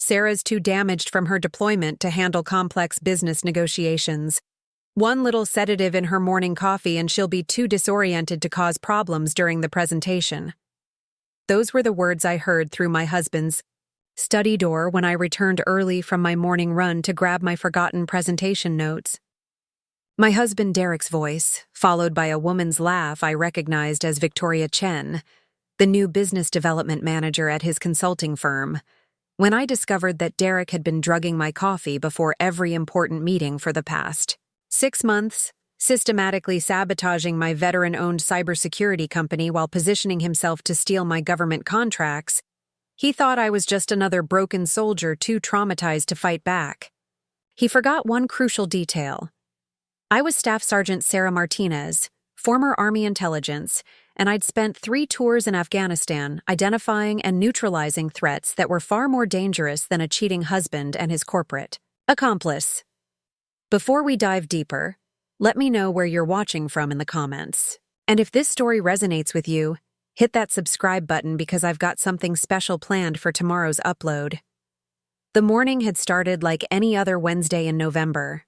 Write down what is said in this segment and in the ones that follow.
Sarah's too damaged from her deployment to handle complex business negotiations. One little sedative in her morning coffee and she'll be too disoriented to cause problems during the presentation. Those were the words I heard through my husband's study door when I returned early from my morning run to grab my forgotten presentation notes. My husband Derek's voice, followed by a woman's laugh I recognized as Victoria Chen, the new business development manager at his consulting firm, when I discovered that Derek had been drugging my coffee before every important meeting for the past 6 months, systematically sabotaging my veteran-owned cybersecurity company while positioning himself to steal my government contracts. He thought I was just another broken soldier too traumatized to fight back. He forgot one crucial detail. I was Staff Sergeant Sarah Martinez, former Army intelligence, and I'd spent 3 tours in Afghanistan identifying and neutralizing threats that were far more dangerous than a cheating husband and his corporate accomplice. Before we dive deeper, let me know where you're watching from in the comments. And if this story resonates with you, hit that subscribe button because I've got something special planned for tomorrow's upload. The morning had started like any other Wednesday in November.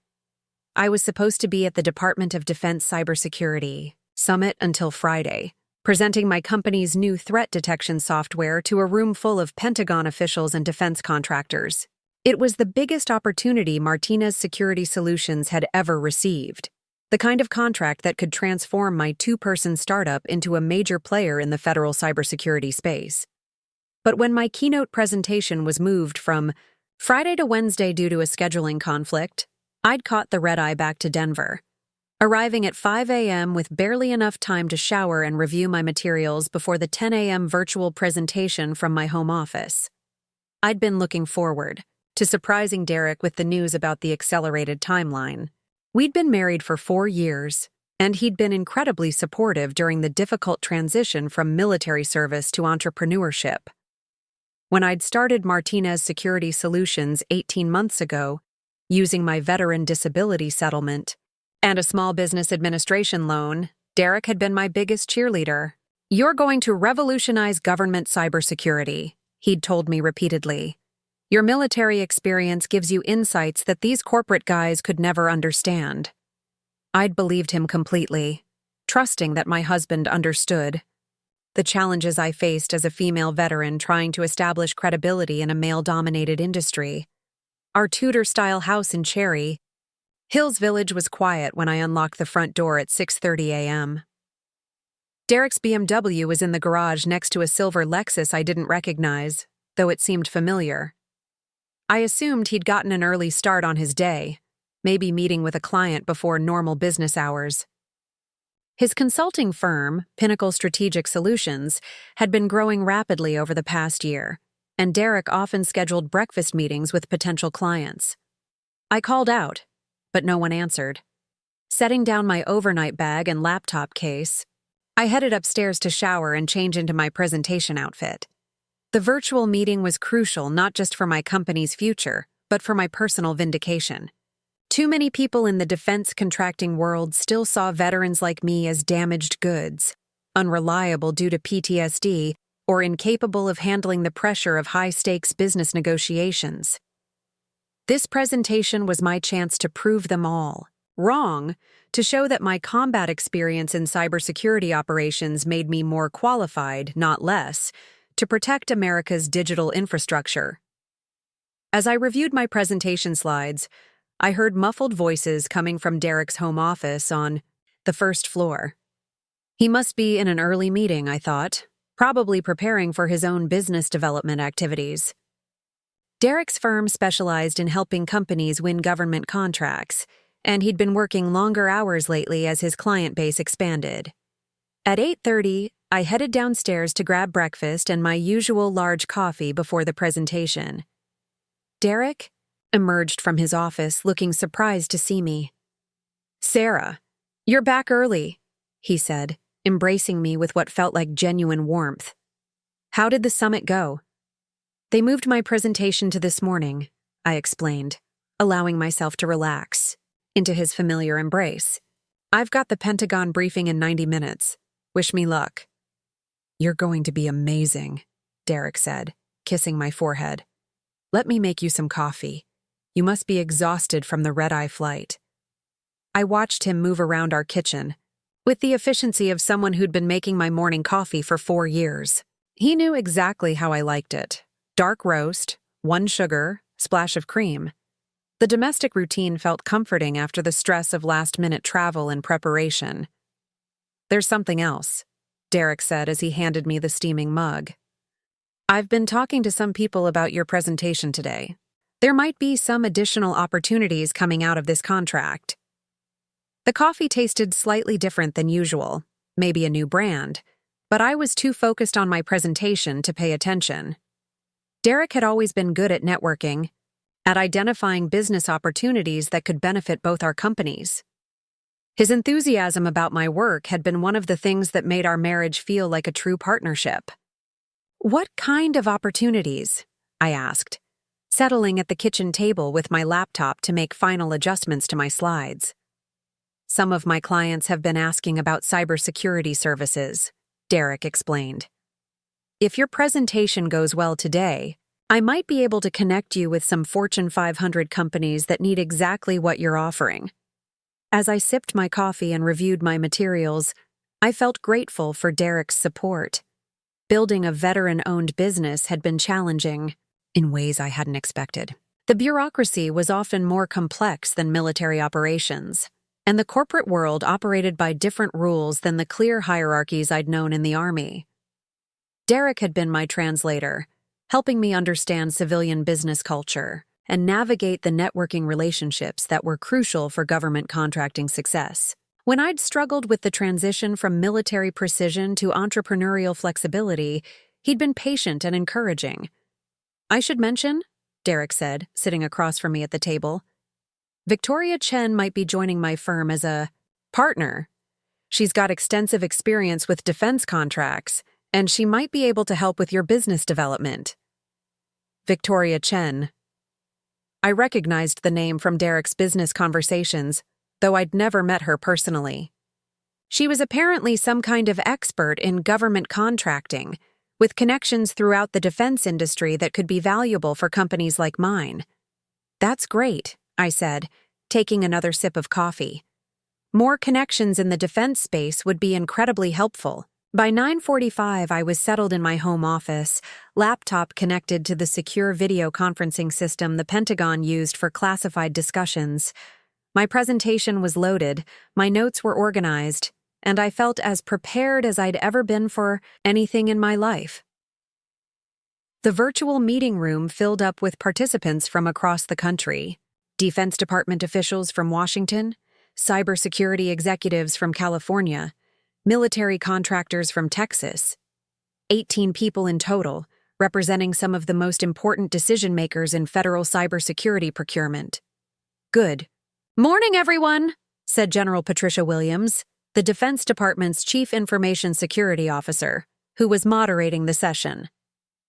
I was supposed to be at the Department of Defense Cybersecurity Summit until Friday, presenting my company's new threat detection software to a room full of Pentagon officials and defense contractors. It was the biggest opportunity Martinez Security Solutions had ever received, the kind of contract that could transform my 2-person startup into a major player in the federal cybersecurity space. But when my keynote presentation was moved from Friday to Wednesday due to a scheduling conflict, I'd caught the red-eye back to Denver, arriving at 5 a.m. with barely enough time to shower and review my materials before the 10 a.m. virtual presentation from my home office. I'd been looking forward to surprising Derek with the news about the accelerated timeline. We'd been married for 4 years, and he'd been incredibly supportive during the difficult transition from military service to entrepreneurship. When I'd started Martinez Security Solutions 18 months ago, using my veteran disability settlement and a small business administration loan, Derek had been my biggest cheerleader. "You're going to revolutionize government cybersecurity," he'd told me repeatedly. "Your military experience gives you insights that these corporate guys could never understand." I'd believed him completely, trusting that my husband understood the challenges I faced as a female veteran trying to establish credibility in a male-dominated industry. Our Tudor-style house in Cherry Hills Village was quiet when I unlocked the front door at 6:30 a.m. Derek's BMW was in the garage next to a silver Lexus I didn't recognize, though it seemed familiar. I assumed he'd gotten an early start on his day, maybe meeting with a client before normal business hours. His consulting firm, Pinnacle Strategic Solutions, had been growing rapidly over the past year, and Derek often scheduled breakfast meetings with potential clients. I called out, but no one answered. Setting down my overnight bag and laptop case, I headed upstairs to shower and change into my presentation outfit. The virtual meeting was crucial not just for my company's future, but for my personal vindication. Too many people in the defense contracting world still saw veterans like me as damaged goods, unreliable due to PTSD, or incapable of handling the pressure of high-stakes business negotiations. This presentation was my chance to prove them all wrong, to show that my combat experience in cybersecurity operations made me more qualified, not less, to protect America's digital infrastructure. As I reviewed my presentation slides, I heard muffled voices coming from Derek's home office on the first floor. He must be in an early meeting, I thought, probably preparing for his own business development activities. Derek's firm specialized in helping companies win government contracts, and he'd been working longer hours lately as his client base expanded. At 8:30, I headed downstairs to grab breakfast and my usual large coffee before the presentation. Derek emerged from his office looking surprised to see me. "Sarah, you're back early," he said, embracing me with what felt like genuine warmth. "How did the summit go?" "They moved my presentation to this morning," I explained, allowing myself to relax into his familiar embrace. "I've got the Pentagon briefing in 90 minutes. Wish me luck." "You're going to be amazing," Derek said, kissing my forehead. Let me make you some coffee. You must be exhausted from the red-eye flight. I watched him move around our kitchen, with the efficiency of someone who'd been making my morning coffee for 4 years. He knew exactly how I liked it. Dark roast, 1 sugar, splash of cream. The domestic routine felt comforting after the stress of last-minute travel and preparation. There's something else, Derek said as he handed me the steaming mug. I've been talking to some people about your presentation today. There might be some additional opportunities coming out of this contract. The coffee tasted slightly different than usual, maybe a new brand, but I was too focused on my presentation to pay attention. Derek had always been good at networking, at identifying business opportunities that could benefit both our companies. His enthusiasm about my work had been one of the things that made our marriage feel like a true partnership. What kind of opportunities? I asked, settling at the kitchen table with my laptop to make final adjustments to my slides. Some of my clients have been asking about cybersecurity services, Derek explained. If your presentation goes well today, I might be able to connect you with some Fortune 500 companies that need exactly what you're offering. As I sipped my coffee and reviewed my materials, I felt grateful for Derek's support. Building a veteran-owned business had been challenging in ways I hadn't expected. The bureaucracy was often more complex than military operations, and the corporate world operated by different rules than the clear hierarchies I'd known in the Army. Derek had been my translator, helping me understand civilian business culture and navigate the networking relationships that were crucial for government contracting success. When I'd struggled with the transition from military precision to entrepreneurial flexibility, he'd been patient and encouraging. I should mention, Derek said, sitting across from me at the table, Victoria Chen might be joining my firm as a partner. She's got extensive experience with defense contracts, and she might be able to help with your business development. Victoria Chen. I recognized the name from Derek's business conversations, though I'd never met her personally. She was apparently some kind of expert in government contracting, with connections throughout the defense industry that could be valuable for companies like mine. That's great, I said, taking another sip of coffee. More connections in the defense space would be incredibly helpful. By 9:45, I was settled in my home office, laptop connected to the secure video conferencing system the Pentagon used for classified discussions. My presentation was loaded, my notes were organized, and I felt as prepared as I'd ever been for anything in my life. The virtual meeting room filled up with participants from across the country. Defense Department officials from Washington, cybersecurity executives from California, military contractors from Texas. 18 people in total, representing some of the most important decision-makers in federal cybersecurity procurement. Good. Morning, everyone, said General Patricia Williams, the Defense Department's Chief Information Security Officer, who was moderating the session.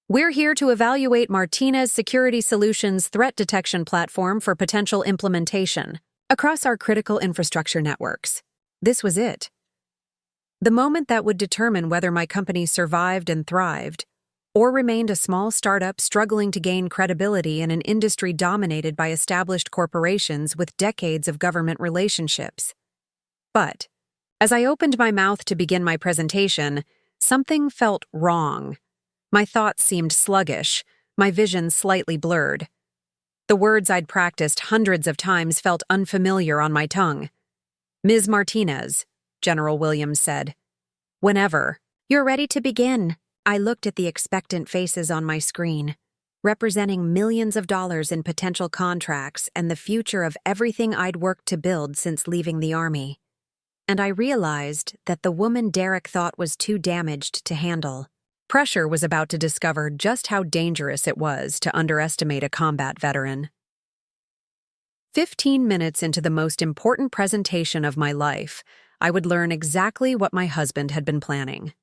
We're here to evaluate Martinez Security Solutions' threat detection platform for potential implementation across our critical infrastructure networks. This was it. The moment that would determine whether my company survived and thrived, or remained a small startup struggling to gain credibility in an industry dominated by established corporations with decades of government relationships. But, as I opened my mouth to begin my presentation, something felt wrong. My thoughts seemed sluggish, my vision slightly blurred. The words I'd practiced hundreds of times felt unfamiliar on my tongue. Ms. Martinez, General Williams said. Whenever. You're ready to begin. I looked at the expectant faces on my screen, representing millions of dollars in potential contracts and the future of everything I'd worked to build since leaving the Army. And I realized that the woman Derek thought was too damaged to handle. Pressure was about to discover just how dangerous it was to underestimate a combat veteran. 15 minutes into the most important presentation of my life, I would learn exactly what my husband had been planning.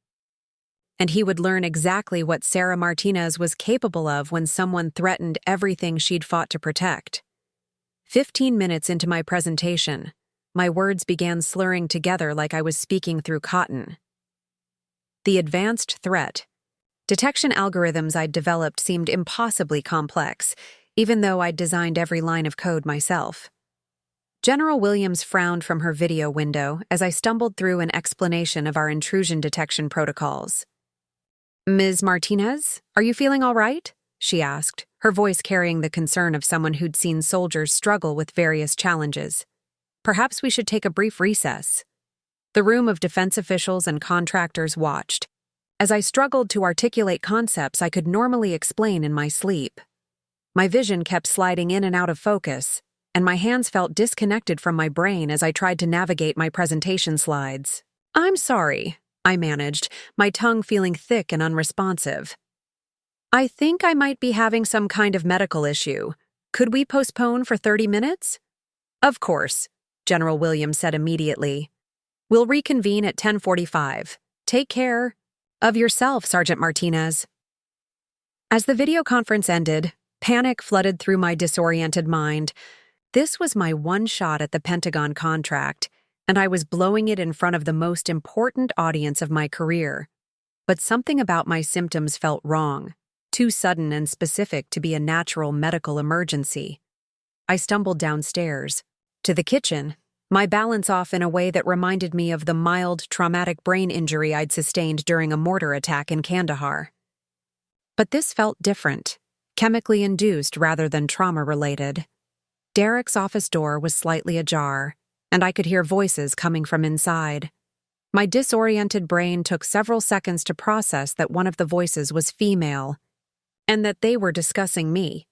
And he would learn exactly what Sarah Martinez was capable of when someone threatened everything she'd fought to protect. 15 minutes into my presentation, my words began slurring together like I was speaking through cotton. The advanced threat, Detection algorithms I'd developed seemed impossibly complex, even though I'd designed every line of code myself. General Williams frowned from her video window as I stumbled through an explanation of our intrusion detection protocols. "Ms. Martinez, are you feeling all right?" she asked, her voice carrying the concern of someone who'd seen soldiers struggle with various challenges. "Perhaps we should take a brief recess." The room of defense officials and contractors watched, as I struggled to articulate concepts I could normally explain in my sleep. My vision kept sliding in and out of focus, and my hands felt disconnected from my brain as I tried to navigate my presentation slides. "I'm sorry," I managed, my tongue feeling thick and unresponsive. "I think I might be having some kind of medical issue. Could we postpone for 30 minutes? "Of course," General Williams said immediately. "We'll reconvene at 10:45. Take care of yourself, Sergeant Martinez." As the video conference ended, panic flooded through my disoriented mind. This was my one shot at the Pentagon contract, and I was blowing it in front of the most important audience of my career. But something about my symptoms felt wrong, too sudden and specific to be a natural medical emergency. I stumbled downstairs, to the kitchen, my balance off in a way that reminded me of the mild, traumatic brain injury I'd sustained during a mortar attack in Kandahar. But this felt different, chemically induced rather than trauma-related. Derek's office door was slightly ajar, and I could hear voices coming from inside. My disoriented brain took several seconds to process that one of the voices was female, and that they were discussing me.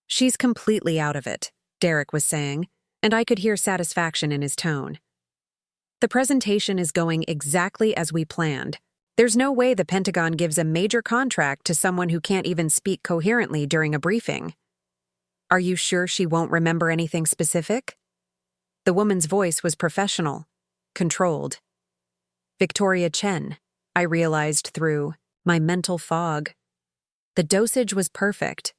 "She's completely out of it," Derek was saying, and I could hear satisfaction in his tone. "The presentation is going exactly as we planned. There's no way the Pentagon gives a major contract to someone who can't even speak coherently during a briefing." "Are you sure she won't remember anything specific?" The woman's voice was professional, controlled. Victoria Chen, I realized through my mental fog. The dosage was perfect.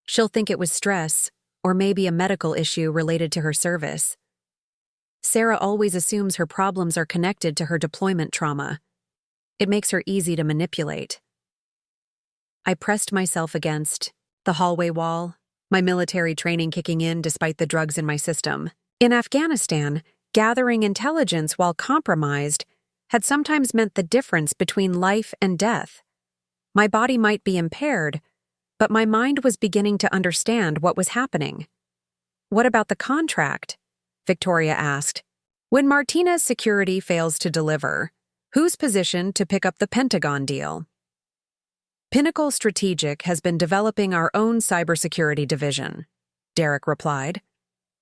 She'll think it was stress, or maybe a medical issue related to her service. Sarah always assumes her problems are connected to her deployment trauma. It makes her easy to manipulate. I pressed myself against the hallway wall, my military training kicking in despite the drugs in my system. In Afghanistan, gathering intelligence while compromised had sometimes meant the difference between life and death. My body might be impaired, but my mind was beginning to understand what was happening. "What about the contract?" Victoria asked. "When Martinez Security fails to deliver, who's positioned to pick up the Pentagon deal?" "Pinnacle Strategic has been developing our own cybersecurity division," Derek replied.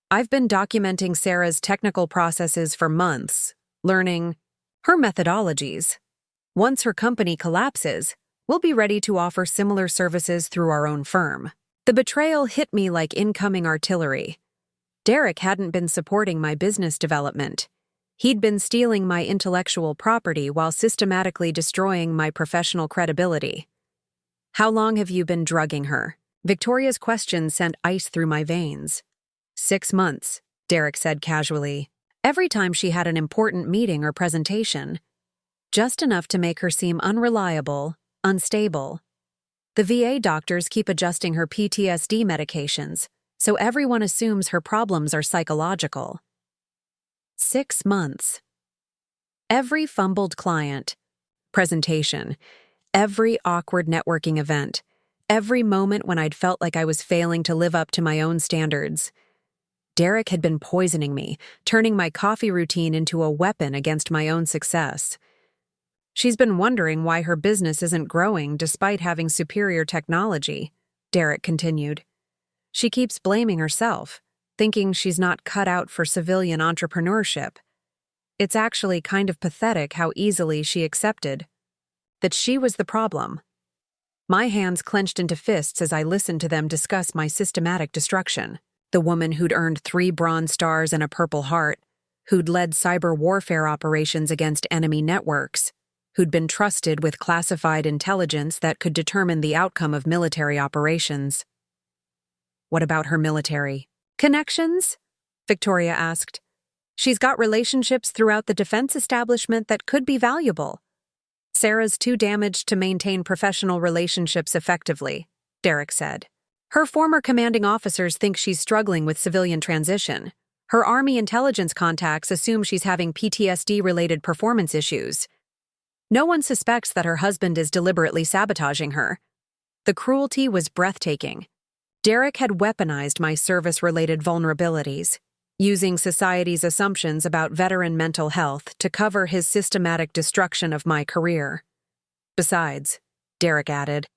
"I've been documenting Sarah's technical processes for months, learning her methodologies. Once her company collapses, we'll be ready to offer similar services through our own firm." The betrayal hit me like incoming artillery. Derek hadn't been supporting my business development. He'd been stealing my intellectual property while systematically destroying my professional credibility. "How long have you been drugging her?" Victoria's question sent ice through my veins. 6 months, Derek said casually. "Every time she had an important meeting or presentation. Just enough to make her seem unreliable, unstable. The VA doctors keep adjusting her PTSD medications, so everyone assumes her problems are psychological." 6 months. Every fumbled client, presentation, every awkward networking event, every moment when I'd felt like I was failing to live up to my own standards. Derek had been poisoning me, turning my coffee routine into a weapon against my own success. "She's been wondering why her business isn't growing despite having superior technology," Derek continued. "She keeps blaming herself, thinking she's not cut out for civilian entrepreneurship. It's actually kind of pathetic how easily she accepted that she was the problem." My hands clenched into fists as I listened to them discuss my systematic destruction. The woman who'd earned 3 Bronze Stars and a Purple Heart, who'd led cyber warfare operations against enemy networks, who'd been trusted with classified intelligence that could determine the outcome of military operations. "What about her military connections?" Victoria asked. "She's got relationships throughout the defense establishment that could be valuable." Sarah's too damaged to maintain professional relationships effectively, Derek said. Her former commanding officers think she's struggling with civilian transition. Her Army intelligence contacts assume she's having PTSD-related performance issues. No one suspects that her husband is deliberately sabotaging her. The cruelty was breathtaking. Derek had weaponized my service-related vulnerabilities, using society's assumptions about veteran mental health to cover his systematic destruction of my career. Besides, Derek added,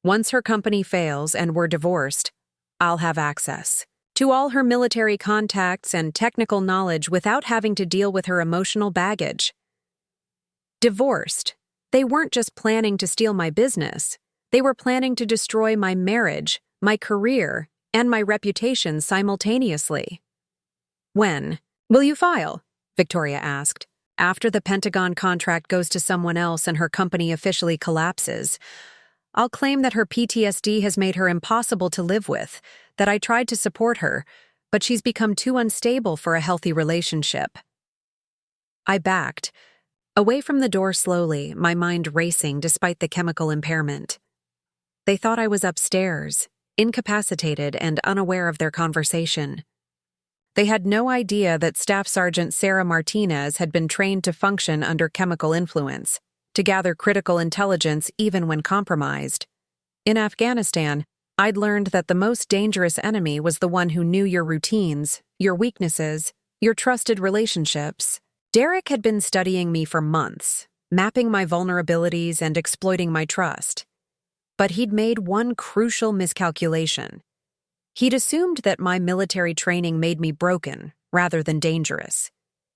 once her company fails and we're divorced, I'll have access to all her military contacts and technical knowledge without having to deal with her emotional baggage. Divorced, they weren't just planning to steal my business, they were planning to destroy my marriage, my career, and my reputation simultaneously. When will you file? Victoria asked. After the Pentagon contract goes to someone else and her company officially collapses. I'll claim that her PTSD has made her impossible to live with, that I tried to support her, but she's become too unstable for a healthy relationship. I backed, away from the door slowly, my mind racing despite the chemical impairment. They thought I was upstairs, incapacitated and unaware of their conversation. They had no idea that Staff Sergeant Sarah Martinez had been trained to function under chemical influence, to gather critical intelligence even when compromised. In Afghanistan, I'd learned that the most dangerous enemy was the one who knew your routines, your weaknesses, your trusted relationships. Derek had been studying me for months, mapping my vulnerabilities and exploiting my trust. But he'd made one crucial miscalculation. He'd assumed that my military training made me broken rather than dangerous.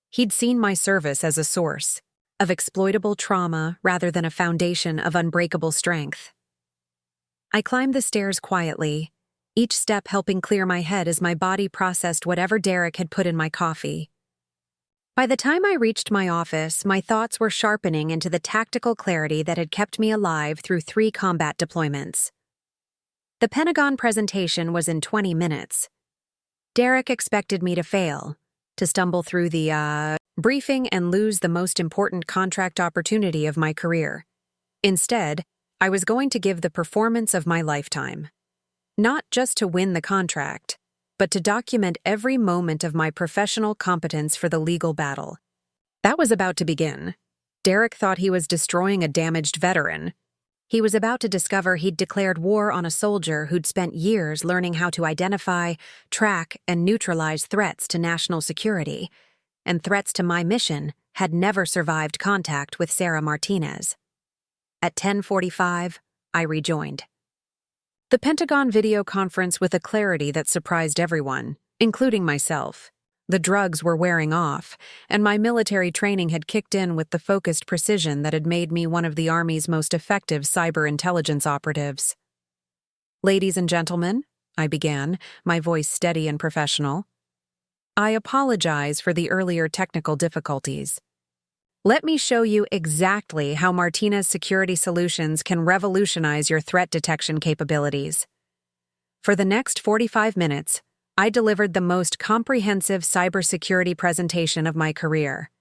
He'd seen my service as a source of exploitable trauma rather than a foundation of unbreakable strength. I climbed the stairs quietly, each step helping clear my head as my body processed whatever Derek had put in my coffee. By the time I reached my office, my thoughts were sharpening into the tactical clarity that had kept me alive through 3 combat deployments. The Pentagon presentation was in 20 minutes. Derek expected me to fail, to stumble through the briefing and lose the most important contract opportunity of my career. Instead, I was going to give the performance of my lifetime. Not just to win the contract, but to document every moment of my professional competence for the legal battle. That was about to begin. Derek thought he was destroying a damaged veteran. He was about to discover he'd declared war on a soldier who'd spent years learning how to identify, track, and neutralize threats to national security, and threats to my mission had never survived contact with Sarah Martinez. At 10:45, I rejoined the Pentagon video conference with a clarity that surprised everyone, including myself. The drugs were wearing off, and my military training had kicked in with the focused precision that had made me one of the Army's most effective cyber intelligence operatives. Ladies and gentlemen, I began, my voice steady and professional. I apologize for the earlier technical difficulties. Let me show you exactly how Martinez Security Solutions can revolutionize your threat detection capabilities. For the next 45 minutes, I delivered the most comprehensive cybersecurity presentation of my career.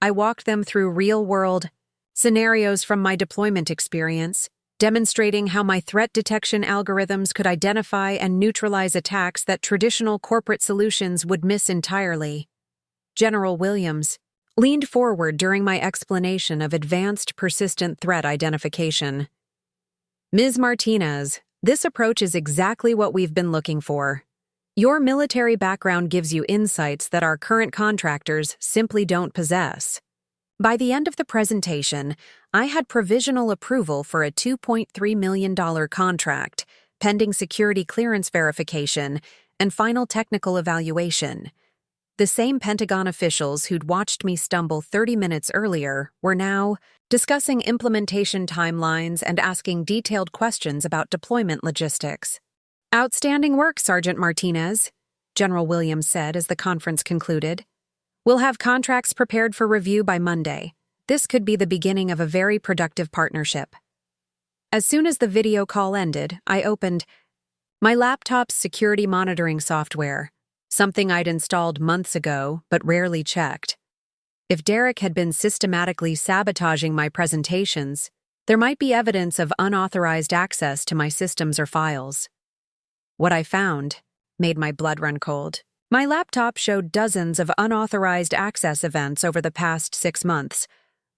I walked them through real-world scenarios from my deployment experience, demonstrating how my threat detection algorithms could identify and neutralize attacks that traditional corporate solutions would miss entirely. General Williams leaned forward during my explanation of advanced persistent threat identification. Ms. Martinez, this approach is exactly what we've been looking for. Your military background gives you insights that our current contractors simply don't possess. By the end of the presentation, I had provisional approval for a $2.3 million contract, pending security clearance verification, and final technical evaluation. The same Pentagon officials who'd watched me stumble 30 minutes earlier were now discussing implementation timelines and asking detailed questions about deployment logistics. Outstanding work, Sergeant Martinez, General Williams said as the conference concluded. We'll have contracts prepared for review by Monday. This could be the beginning of a very productive partnership. As soon as the video call ended, I opened my laptop's security monitoring software, something I'd installed months ago but rarely checked. If Derek had been systematically sabotaging my presentations, there might be evidence of unauthorized access to my systems or files. What I found made my blood run cold. My laptop showed dozens of unauthorized access events over the past 6 months,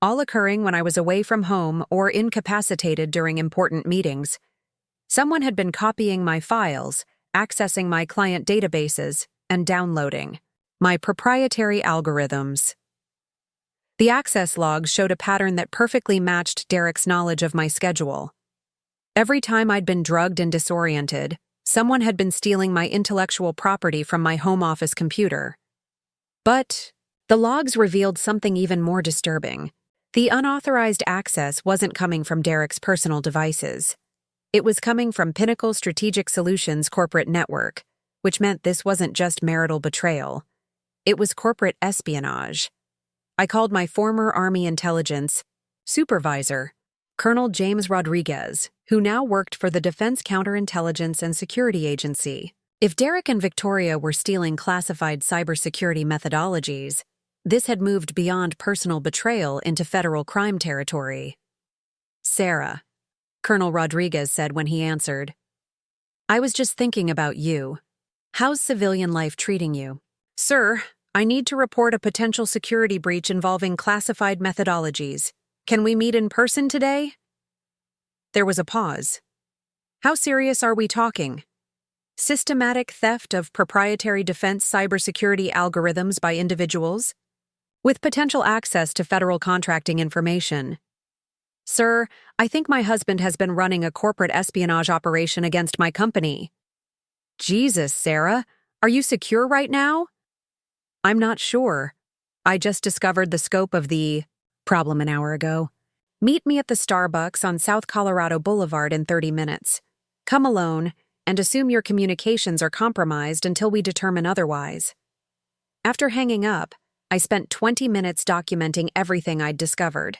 all occurring when I was away from home or incapacitated during important meetings. Someone had been copying my files, accessing my client databases, and downloading my proprietary algorithms. The access logs showed a pattern that perfectly matched Derek's knowledge of my schedule. Every time I'd been drugged and disoriented, someone had been stealing my intellectual property from my home office computer. But the logs revealed something even more disturbing. The unauthorized access wasn't coming from Derek's personal devices. It was coming from Pinnacle Strategic Solutions' corporate network, which meant this wasn't just marital betrayal. It was corporate espionage. I called my former Army intelligence supervisor, Colonel James Rodriguez, who now worked for the Defense Counterintelligence and Security Agency. If Derek and Victoria were stealing classified cybersecurity methodologies, this had moved beyond personal betrayal into federal crime territory. "Sarah," Colonel Rodriguez said when he answered, "I was just thinking about you. How's civilian life treating you?" "Sir, I need to report a potential security breach involving classified methodologies. Can we meet in person today?" There was a pause. "How serious are we talking? Systematic theft of proprietary defense cybersecurity algorithms by individuals, with potential access to federal contracting information. Sir, I think my husband has been running a corporate espionage operation against my company." "Jesus, Sarah, are you secure right now?" "I'm not sure. I just discovered the scope of the problem an hour ago. Meet me at the Starbucks on South Colorado Boulevard in 30 minutes. Come alone and assume your communications are compromised until we determine otherwise." After hanging up, I spent 20 minutes documenting everything I'd discovered.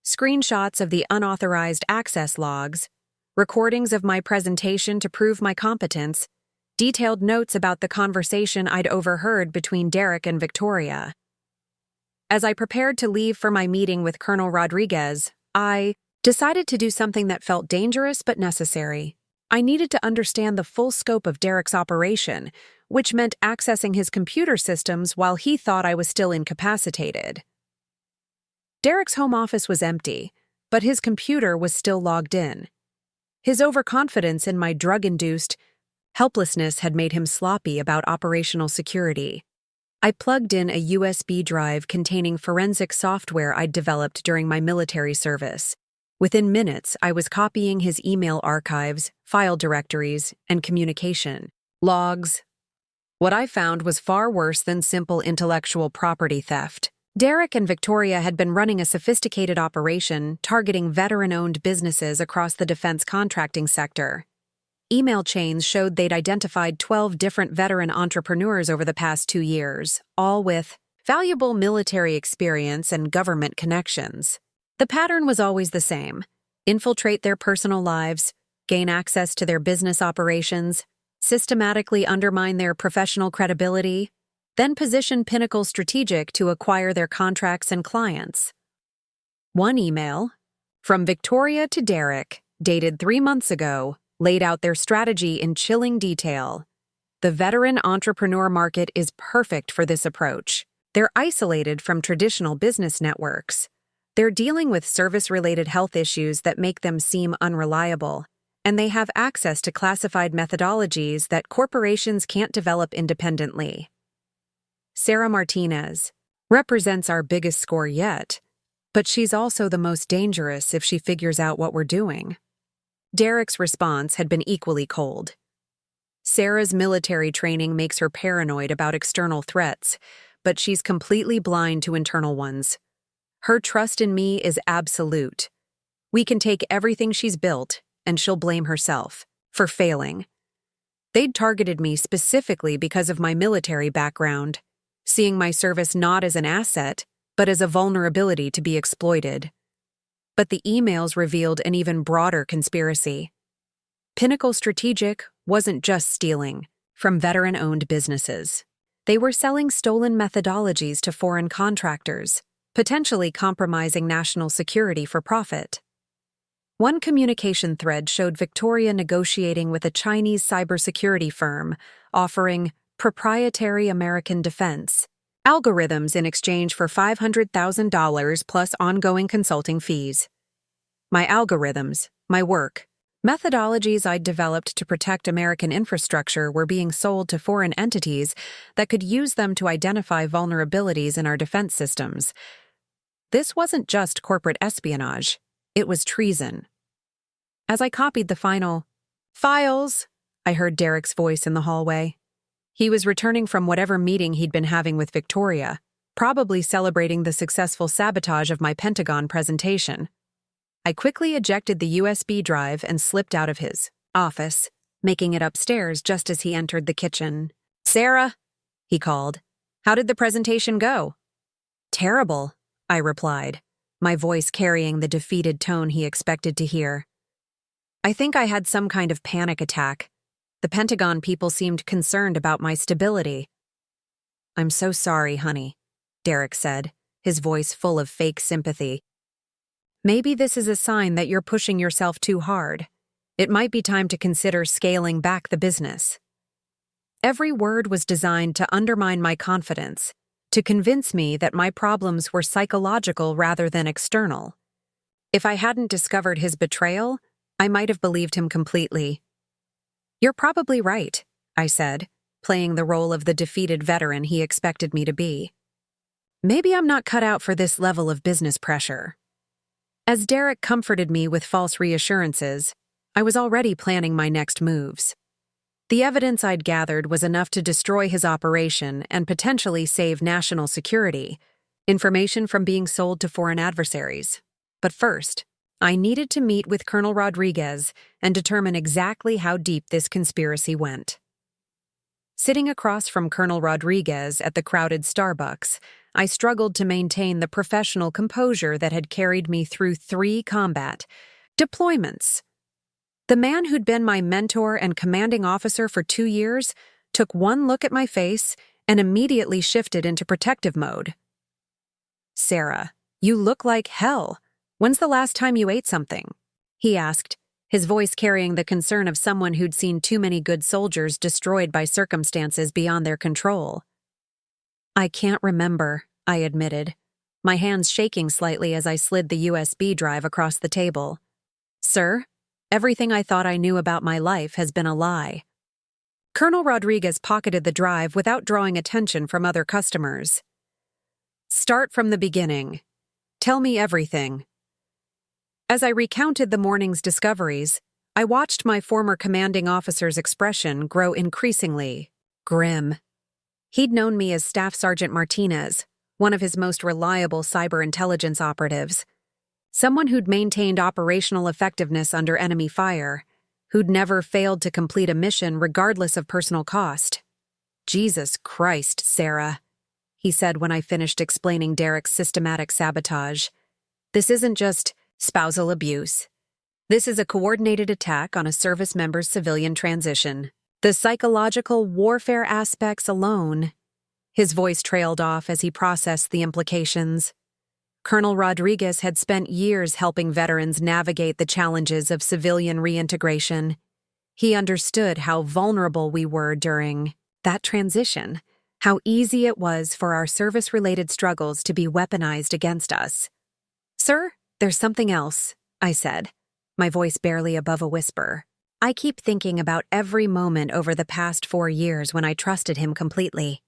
Screenshots of the unauthorized access logs, recordings of my presentation to prove my competence, detailed notes about the conversation I'd overheard between Derek and Victoria. As I prepared to leave for my meeting with Colonel Rodriguez, I decided to do something that felt dangerous but necessary. I needed to understand the full scope of Derek's operation, which meant accessing his computer systems while he thought I was still incapacitated. Derek's home office was empty, but his computer was still logged in. His overconfidence in my drug-induced helplessness had made him sloppy about operational security. I plugged in a USB drive containing forensic software I'd developed during my military service. Within minutes, I was copying his email archives, file directories, and communication logs. What I found was far worse than simple intellectual property theft. Derek and Victoria had been running a sophisticated operation targeting veteran-owned businesses across the defense contracting sector. Email chains showed they'd identified 12 different veteran entrepreneurs over the past 2 years, all with valuable military experience and government connections. The pattern was always the same: infiltrate their personal lives, gain access to their business operations, systematically undermine their professional credibility, then position Pinnacle Strategic to acquire their contracts and clients. One email, from Victoria to Derek, dated 3 months ago, laid out their strategy in chilling detail. The veteran entrepreneur market is perfect for this approach. They're isolated from traditional business networks. They're dealing with service-related health issues that make them seem unreliable, and they have access to classified methodologies that corporations can't develop independently. Sarah Martinez represents our biggest score yet, but she's also the most dangerous if she figures out what we're doing. Derek's response had been equally cold. Sarah's military training makes her paranoid about external threats, but she's completely blind to internal ones. Her trust in me is absolute. We can take everything she's built, and she'll blame herself for failing. They'd targeted me specifically because of my military background, seeing my service not as an asset, but as a vulnerability to be exploited. But the emails revealed an even broader conspiracy. Pinnacle Strategic wasn't just stealing from veteran-owned businesses. They were selling stolen methodologies to foreign contractors, potentially compromising national security for profit. One communication thread showed Victoria negotiating with a Chinese cybersecurity firm, offering proprietary American defense algorithms in exchange for $500,000 plus ongoing consulting fees. My algorithms, my work, methodologies I'd developed to protect American infrastructure were being sold to foreign entities that could use them to identify vulnerabilities in our defense systems. This wasn't just corporate espionage, it was treason. As I copied the final files, I heard Derek's voice in the hallway. He was returning from whatever meeting he'd been having with Victoria, probably celebrating the successful sabotage of my Pentagon presentation. I quickly ejected the USB drive and slipped out of his office, making it upstairs just as he entered the kitchen. "Sarah," he called, "how did the presentation go?" "Terrible," I replied, my voice carrying the defeated tone he expected to hear. "I think I had some kind of panic attack. The Pentagon people seemed concerned about my stability." "I'm so sorry, honey," Derek said, his voice full of fake sympathy. "Maybe this is a sign that you're pushing yourself too hard. It might be time to consider scaling back the business." Every word was designed to undermine my confidence, to convince me that my problems were psychological rather than external. If I hadn't discovered his betrayal, I might have believed him completely. "You're probably right," I said, playing the role of the defeated veteran he expected me to be. "Maybe I'm not cut out for this level of business pressure." As Derek comforted me with false reassurances, I was already planning my next moves. The evidence I'd gathered was enough to destroy his operation and potentially save national security, information from being sold to foreign adversaries. But first, I needed to meet with Colonel Rodriguez and determine exactly how deep this conspiracy went. Sitting across from Colonel Rodriguez at the crowded Starbucks, I struggled to maintain the professional composure that had carried me through 3 combat deployments. The man who'd been my mentor and commanding officer for 2 years took one look at my face and immediately shifted into protective mode. "Sarah, you look like hell. When's the last time you ate something?" he asked, his voice carrying the concern of someone who'd seen too many good soldiers destroyed by circumstances beyond their control. "I can't remember," I admitted, my hands shaking slightly as I slid the USB drive across the table. "Sir, everything I thought I knew about my life has been a lie." Colonel Rodriguez pocketed the drive without drawing attention from other customers. "Start from the beginning. Tell me everything." As I recounted the morning's discoveries, I watched my former commanding officer's expression grow increasingly grim. He'd known me as Staff Sergeant Martinez, one of his most reliable cyber intelligence operatives, someone who'd maintained operational effectiveness under enemy fire, who'd never failed to complete a mission regardless of personal cost. "Jesus Christ, Sarah," he said when I finished explaining Derek's systematic sabotage. "This isn't just spousal abuse. This is a coordinated attack on a service member's civilian transition. The psychological warfare aspects alone." His voice trailed off as he processed the implications. Colonel Rodriguez had spent years helping veterans navigate the challenges of civilian reintegration. He understood how vulnerable we were during that transition, how easy it was for our service-related struggles to be weaponized against us. "Sir, there's something else," I said, my voice barely above a whisper. "I keep thinking about every moment over the past 4 years when I trusted him completely.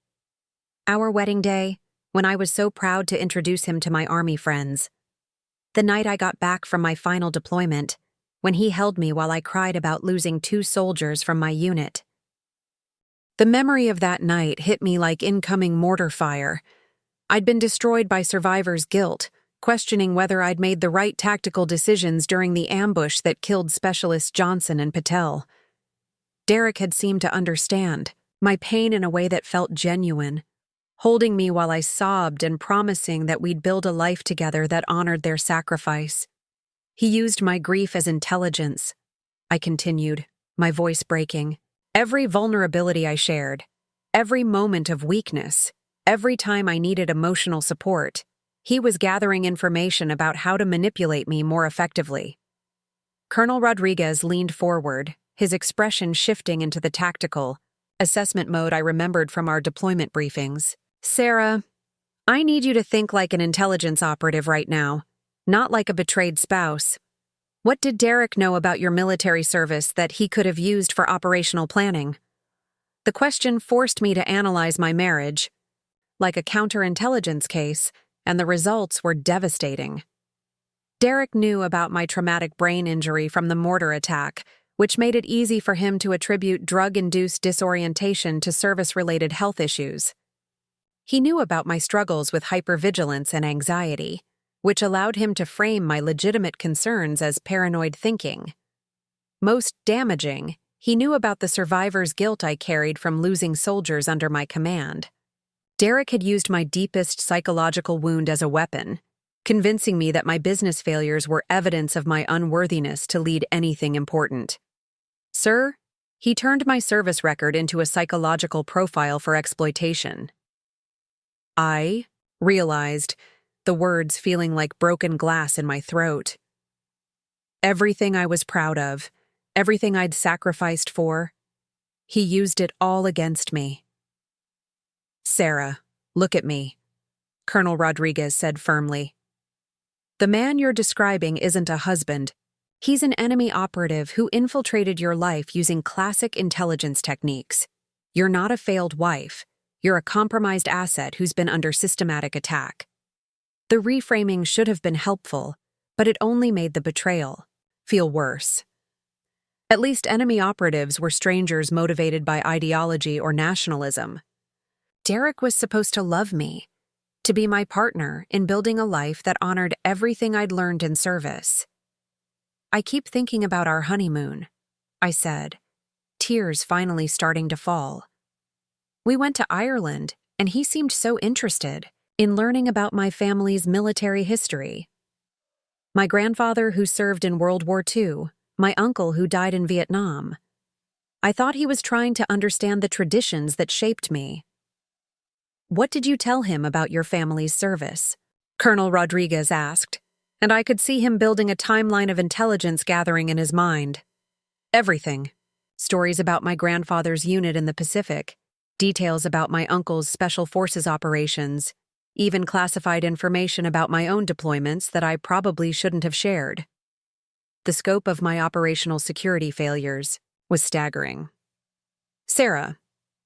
Our wedding day, when I was so proud to introduce him to my Army friends. The night I got back from my final deployment, when he held me while I cried about losing 2 soldiers from my unit. The memory of that night hit me like incoming mortar fire. I'd been destroyed by survivor's guilt, questioning whether I'd made the right tactical decisions during the ambush that killed Specialists Johnson and Patel. Derek had seemed to understand my pain in a way that felt genuine, holding me while I sobbed and promising that we'd build a life together that honored their sacrifice. He used my grief as intelligence, I continued, my voice breaking. Every vulnerability I shared, Every moment of weakness, every time I needed emotional support, he was gathering information about how to manipulate me more effectively. Colonel Rodriguez leaned forward, his expression shifting into the tactical, assessment mode I remembered from our deployment briefings. Sarah, I need you to think like an intelligence operative right now, not like a betrayed spouse. What did Derek know about your military service that he could have used for operational planning? The question forced me to analyze my marriage, like a counterintelligence case, and the results were devastating. Derek knew about my traumatic brain injury from the mortar attack, which made it easy for him to attribute drug-induced disorientation to service-related health issues. He knew about my struggles with hypervigilance and anxiety, which allowed him to frame my legitimate concerns as paranoid thinking. Most damaging, he knew about the survivor's guilt I carried from losing soldiers under my command. Derek had used my deepest psychological wound as a weapon, convincing me that my business failures were evidence of my unworthiness to lead anything important. Sir, he turned my service record into a psychological profile for exploitation. I realized, the words feeling like broken glass in my throat. Everything I was proud of, everything I'd sacrificed for, he used it all against me. Sarah, look at me, Colonel Rodriguez said firmly. The man you're describing isn't a husband. He's an enemy operative who infiltrated your life using classic intelligence techniques. You're not a failed wife. You're a compromised asset who's been under systematic attack. The reframing should have been helpful, but it only made the betrayal feel worse. At least enemy operatives were strangers motivated by ideology or nationalism. Derek was supposed to love me, to be my partner in building a life that honored everything I'd learned in service. I keep thinking about our honeymoon, I said, tears finally starting to fall. We went to Ireland, and he seemed so interested in learning about my family's military history. My grandfather who served in World War II, my uncle who died in Vietnam. I thought he was trying to understand the traditions that shaped me. What did you tell him about your family's service? Colonel Rodriguez asked, and I could see him building a timeline of intelligence gathering in his mind. Everything. Stories about my grandfather's unit in the Pacific, details about my uncle's special forces operations, even classified information about my own deployments that I probably shouldn't have shared. The scope of my operational security failures was staggering. Sarah,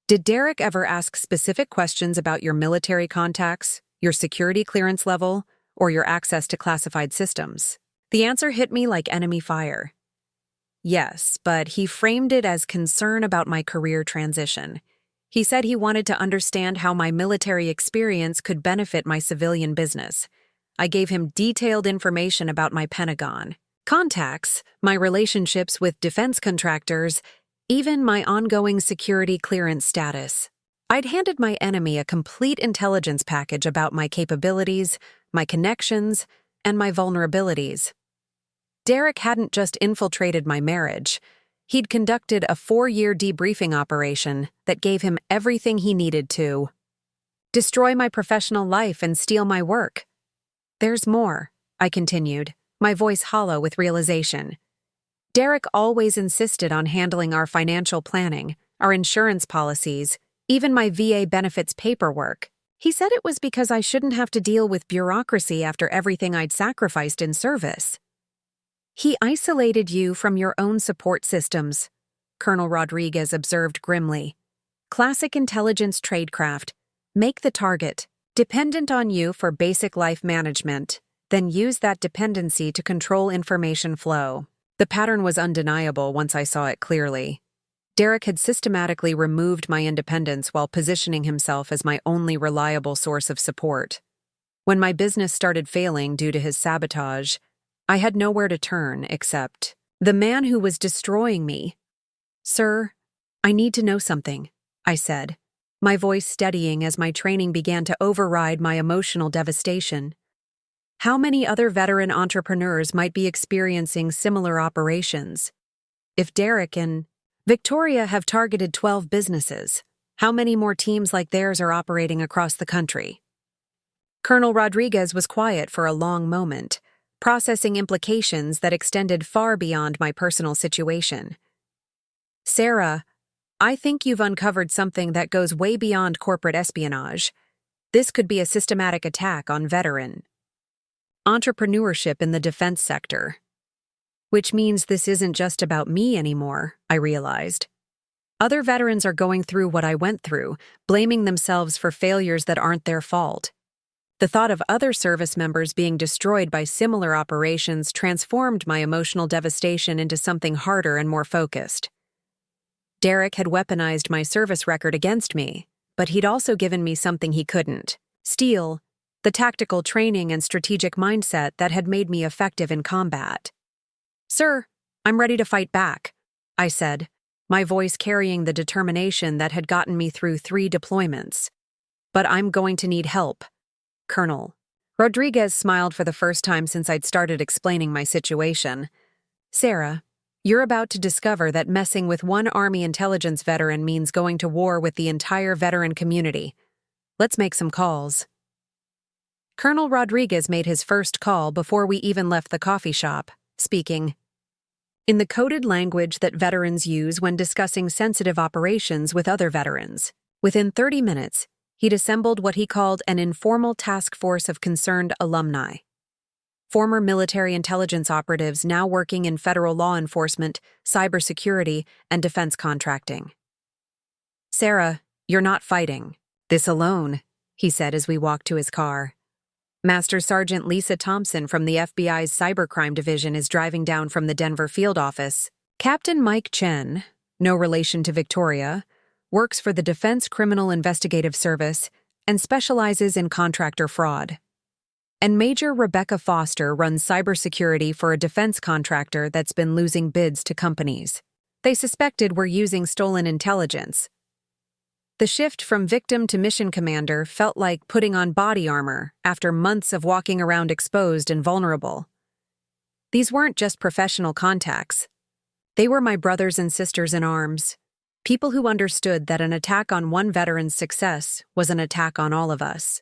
did Derek ever ask specific questions about your military contacts, your security clearance level, or your access to classified systems? The answer hit me like enemy fire. Yes, but he framed it as concern about my career transition. He said he wanted to understand how my military experience could benefit my civilian business. I gave him detailed information about my Pentagon contacts, my relationships with defense contractors, even my ongoing security clearance status. I'd handed my enemy a complete intelligence package about my capabilities, my connections, and my vulnerabilities. Derek hadn't just infiltrated my marriage. He'd conducted a 4-year debriefing operation that gave him everything he needed to destroy my professional life and steal my work. There's more, I continued, my voice hollow with realization. Derek always insisted on handling our financial planning, our insurance policies, even my VA benefits paperwork. He said it was because I shouldn't have to deal with bureaucracy after everything I'd sacrificed in service. He isolated you from your own support systems, Colonel Rodriguez observed grimly. Classic intelligence tradecraft. Make the target dependent on you for basic life management, then use that dependency to control information flow. The pattern was undeniable once I saw it clearly. Derek had systematically removed my independence while positioning himself as my only reliable source of support. When my business started failing due to his sabotage, I had nowhere to turn except the man who was destroying me. Sir, I need to know something, I said, my voice steadying as my training began to override my emotional devastation. How many other veteran entrepreneurs might be experiencing similar operations? If Derek and Victoria have targeted 12 businesses, How many more teams like theirs are operating across the country? Colonel Rodriguez was quiet for a long moment, processing implications that extended far beyond my personal situation. Sarah, I think you've uncovered something that goes way beyond corporate espionage. This could be a systematic attack on veteran entrepreneurship in the defense sector. Which means this isn't just about me anymore, I realized. Other veterans are going through what I went through, blaming themselves for failures that aren't their fault. The thought of other service members being destroyed by similar operations transformed my emotional devastation into something harder and more focused. Derek had weaponized my service record against me, but he'd also given me something he couldn't steal: the tactical training and strategic mindset that had made me effective in combat. "Sir, I'm ready to fight back," I said, my voice carrying the determination that had gotten me through 3 deployments. "But I'm going to need help, Colonel." Rodriguez smiled for the first time since I'd started explaining my situation. "Sarah, you're about to discover that messing with one Army intelligence veteran means going to war with the entire veteran community. Let's make some calls." Colonel Rodriguez made his first call before we even left the coffee shop, speaking in the coded language that veterans use when discussing sensitive operations with other veterans. Within 30 minutes, he'd assembled what he called an informal task force of concerned alumni. Former military intelligence operatives now working in federal law enforcement, cybersecurity, and defense contracting. "Sarah, you're not fighting this alone," he said as we walked to his car. "Master Sergeant Lisa Thompson from the FBI's Cybercrime Division is driving down from the Denver field office. Captain Mike Chen, no relation to Victoria, works for the Defense Criminal Investigative Service and specializes in contractor fraud. And Major Rebecca Foster runs cybersecurity for a defense contractor that's been losing bids to companies. They suspected we're using stolen intelligence." The shift from victim to mission commander felt like putting on body armor after months of walking around exposed and vulnerable. These weren't just professional contacts. They were my brothers and sisters in arms, people who understood that an attack on one veteran's success was an attack on all of us.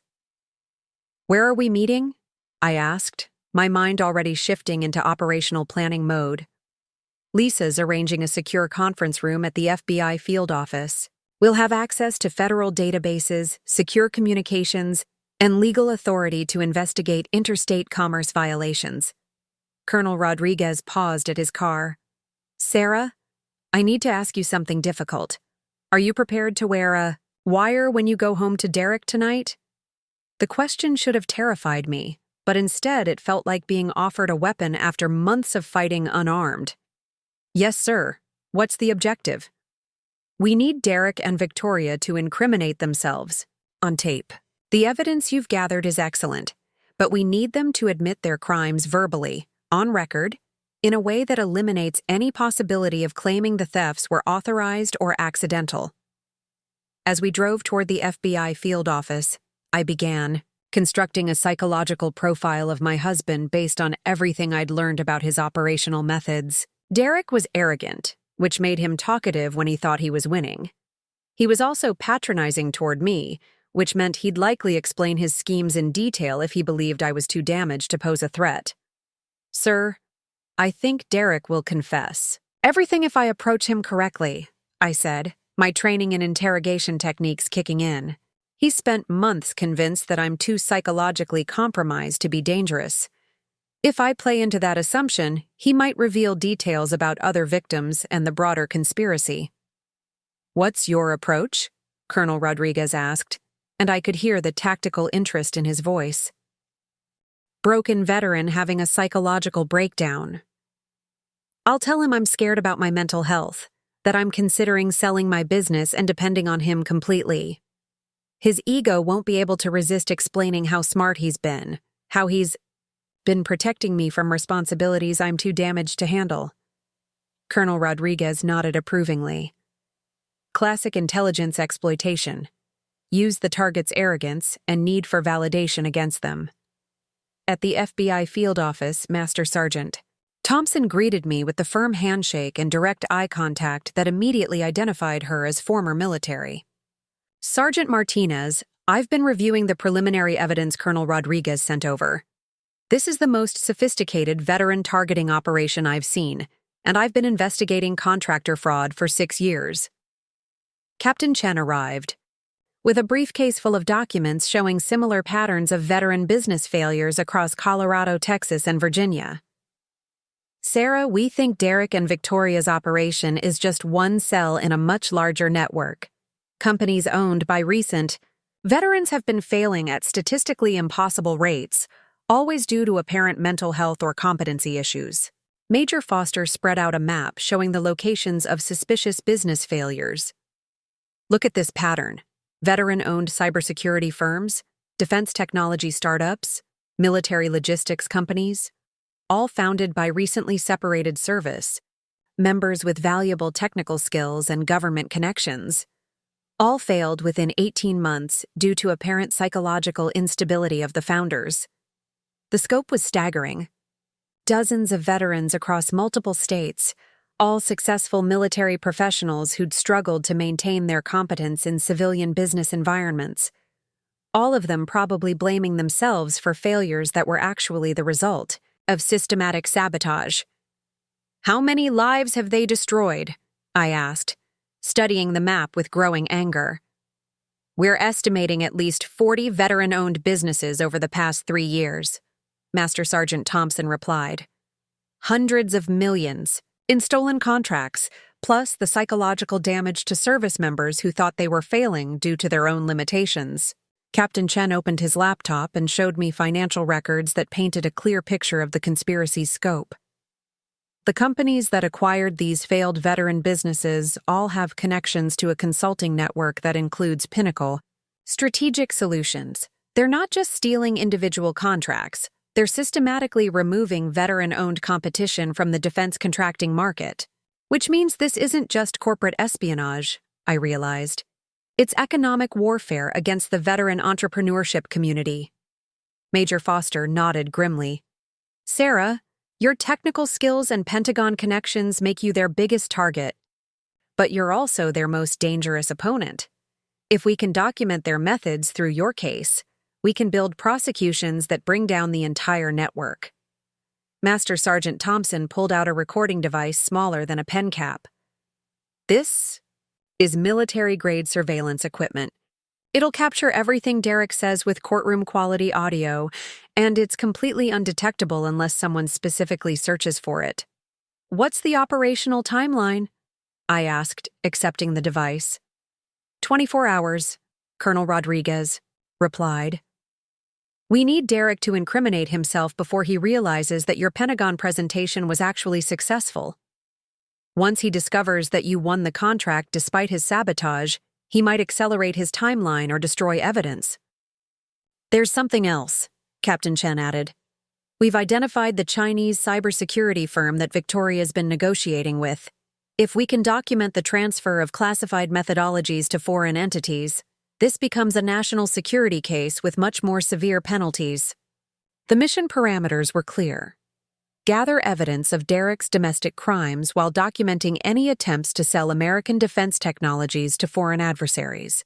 "Where are we meeting?" I asked, my mind already shifting into operational planning mode. "Lisa's arranging a secure conference room at the FBI field office. We'll have access to federal databases, secure communications, and legal authority to investigate interstate commerce violations." Colonel Rodriguez paused at his car. "Sarah, I need to ask you something difficult. Are you prepared to wear a wire when you go home to Derek tonight?" The question should have terrified me, but instead it felt like being offered a weapon after months of fighting unarmed. "Yes, sir. What's the objective?" "We need Derek and Victoria to incriminate themselves on tape. The evidence you've gathered is excellent, but we need them to admit their crimes verbally, on record, in a way that eliminates any possibility of claiming the thefts were authorized or accidental." As we drove toward the FBI field office, I began constructing a psychological profile of my husband based on everything I'd learned about his operational methods. Derek was arrogant, which made him talkative when he thought he was winning. He was also patronizing toward me, which meant he'd likely explain his schemes in detail if he believed I was too damaged to pose a threat. "Sir, I think Derek will confess everything if I approach him correctly," I said, my training in interrogation techniques kicking in. He spent months convinced that I'm too psychologically compromised to be dangerous. If I play into that assumption, he might reveal details about other victims and the broader conspiracy. "What's your approach?" Colonel Rodriguez asked, and I could hear the tactical interest in his voice. "Broken veteran having a psychological breakdown. I'll tell him I'm scared about my mental health, that I'm considering selling my business and depending on him completely. His ego won't be able to resist explaining how smart he's been, how he's been protecting me from responsibilities I'm too damaged to handle." Colonel Rodriguez nodded approvingly. "Classic intelligence exploitation. Use the target's arrogance and need for validation against them." At the FBI field office, Master Sergeant Thompson greeted me with the firm handshake and direct eye contact that immediately identified her as former military. Sergeant Martinez, I've been reviewing the preliminary evidence Colonel Rodriguez sent over. This is the most sophisticated veteran targeting operation I've seen, and I've been investigating contractor fraud for 6 years. Captain Chen arrived with a briefcase full of documents showing similar patterns of veteran business failures across Colorado, Texas, and Virginia. Sarah, we think Derek and Victoria's operation is just one cell in a much larger network. Companies owned by recent veterans have been failing at statistically impossible rates, always due to apparent mental health or competency issues. Major Foster spread out a map showing the locations of suspicious business failures. Look at this pattern. Veteran-owned cybersecurity firms, defense technology startups, military logistics companies, all founded by recently separated service members with valuable technical skills and government connections. All failed within 18 months due to apparent psychological instability of the founders. The scope was staggering. Dozens of veterans across multiple states, all successful military professionals who'd struggled to maintain their competence in civilian business environments. All of them probably blaming themselves for failures that were actually the result of systematic sabotage. How many lives have they destroyed? I asked, studying the map with growing anger. We're estimating at least 40 veteran-owned businesses over the past 3 years, Master Sergeant Thompson replied. Hundreds of millions in stolen contracts, plus the psychological damage to service members who thought they were failing due to their own limitations. Captain Chen opened his laptop and showed me financial records that painted a clear picture of the conspiracy's scope. The companies that acquired these failed veteran businesses all have connections to a consulting network that includes Pinnacle Strategic Solutions. They're not just stealing individual contracts, they're systematically removing veteran-owned competition from the defense contracting market. Which means this isn't just corporate espionage, I realized. It's economic warfare against the veteran entrepreneurship community. Major Foster nodded grimly. Sarah, your technical skills and Pentagon connections make you their biggest target. But you're also their most dangerous opponent. If we can document their methods through your case, we can build prosecutions that bring down the entire network. Master Sergeant Thompson pulled out a recording device smaller than a pen cap. This is military-grade surveillance equipment. It'll capture everything Derek says with courtroom-quality audio, and it's completely undetectable unless someone specifically searches for it. What's the operational timeline? I asked, accepting the device. 24 hours, Colonel Rodriguez replied. We need Derek to incriminate himself before he realizes that your Pentagon presentation was actually successful. Once he discovers that you won the contract despite his sabotage, he might accelerate his timeline or destroy evidence. There's something else, Captain Chen added. We've identified the Chinese cybersecurity firm that Victoria's been negotiating with. If we can document the transfer of classified methodologies to foreign entities, this becomes a national security case with much more severe penalties. The mission parameters were clear. Gather evidence of Derek's domestic crimes while documenting any attempts to sell American defense technologies to foreign adversaries.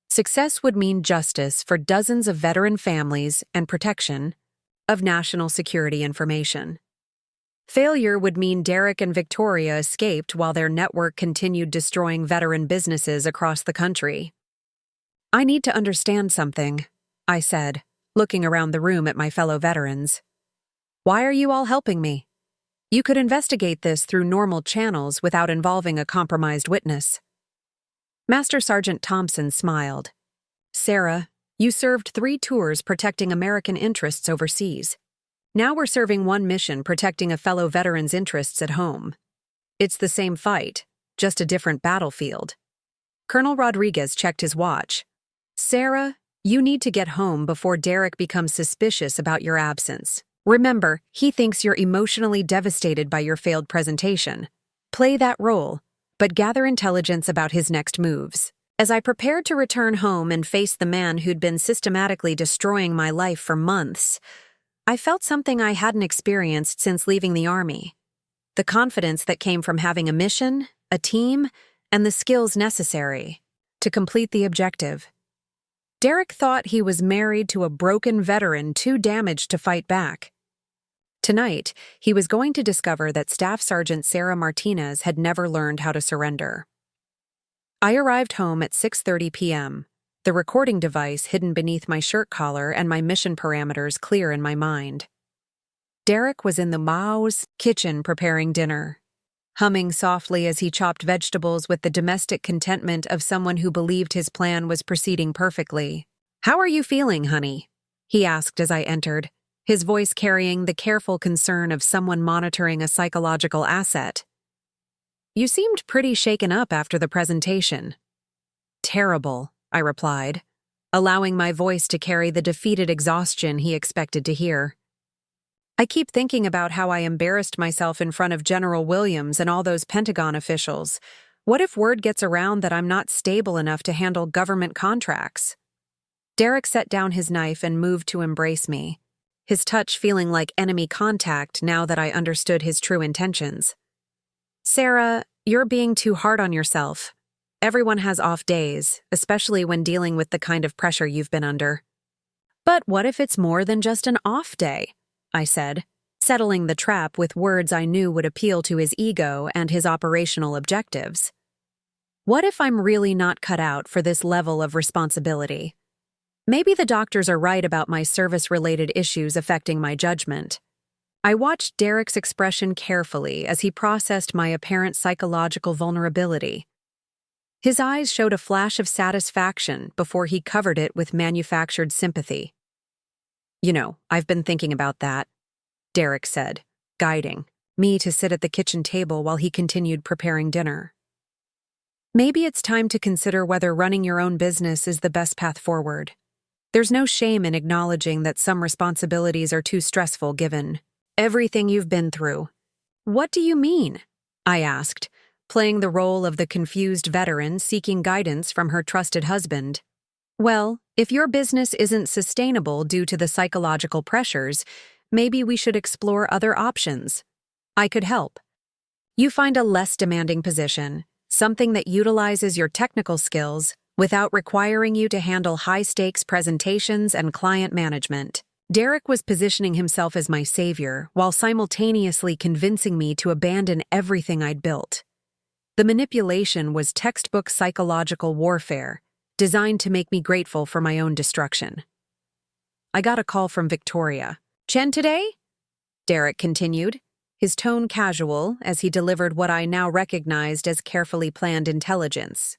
Success would mean justice for dozens of veteran families and protection of national security information. Failure would mean Derek and Victoria escaped while their network continued destroying veteran businesses across the country. I need to understand something, I said, looking around the room at my fellow veterans. Why are you all helping me? You could investigate this through normal channels without involving a compromised witness. Master Sergeant Thompson smiled. Sarah, you served 3 tours protecting American interests overseas. Now we're serving 1 mission protecting a fellow veteran's interests at home. It's the same fight, just a different battlefield. Colonel Rodriguez checked his watch. Sarah, you need to get home before Derek becomes suspicious about your absence. Remember, he thinks you're emotionally devastated by your failed presentation. Play that role, but gather intelligence about his next moves. As I prepared to return home and face the man who'd been systematically destroying my life for months, I felt something I hadn't experienced since leaving the Army. The confidence that came from having a mission, a team, and the skills necessary to complete the objective. Derek thought he was married to a broken veteran too damaged to fight back. Tonight, he was going to discover that Staff Sergeant Sarah Martinez had never learned how to surrender. I arrived home at 6:30 p.m., the recording device hidden beneath my shirt collar and my mission parameters clear in my mind. Derek was in the Mao's kitchen preparing dinner, humming softly as he chopped vegetables with the domestic contentment of someone who believed his plan was proceeding perfectly. "How are you feeling, honey?" he asked as I entered, his voice carrying the careful concern of someone monitoring a psychological asset. "You seemed pretty shaken up after the presentation." "Terrible," I replied, allowing my voice to carry the defeated exhaustion he expected to hear. "I keep thinking about how I embarrassed myself in front of General Williams and all those Pentagon officials. What if word gets around that I'm not stable enough to handle government contracts?" Derek set down his knife and moved to embrace me, his touch feeling like enemy contact now that I understood his true intentions. "Sarah, you're being too hard on yourself. Everyone has off days, especially when dealing with the kind of pressure you've been under." "But what if it's more than just an off day?" I said, settling the trap with words I knew would appeal to his ego and his operational objectives. "What if I'm really not cut out for this level of responsibility? Maybe the doctors are right about my service-related issues affecting my judgment." I watched Derek's expression carefully as he processed my apparent psychological vulnerability. His eyes showed a flash of satisfaction before he covered it with manufactured sympathy. "I've been thinking about that," Derek said, guiding me to sit at the kitchen table while he continued preparing dinner. "Maybe it's time to consider whether running your own business is the best path forward. There's no shame in acknowledging that some responsibilities are too stressful given everything you've been through." "What do you mean?" I asked, playing the role of the confused veteran seeking guidance from her trusted husband. "Well, if your business isn't sustainable due to the psychological pressures, maybe we should explore other options. I could help. You find a less demanding position, something that utilizes your technical skills without requiring you to handle high-stakes presentations and client management." Derek was positioning himself as my savior while simultaneously convincing me to abandon everything I'd built. The manipulation was textbook psychological warfare, designed to make me grateful for my own destruction. I got a call from Victoria. "Chen today?" Derek continued, his tone casual as he delivered what I now recognized as carefully planned intelligence.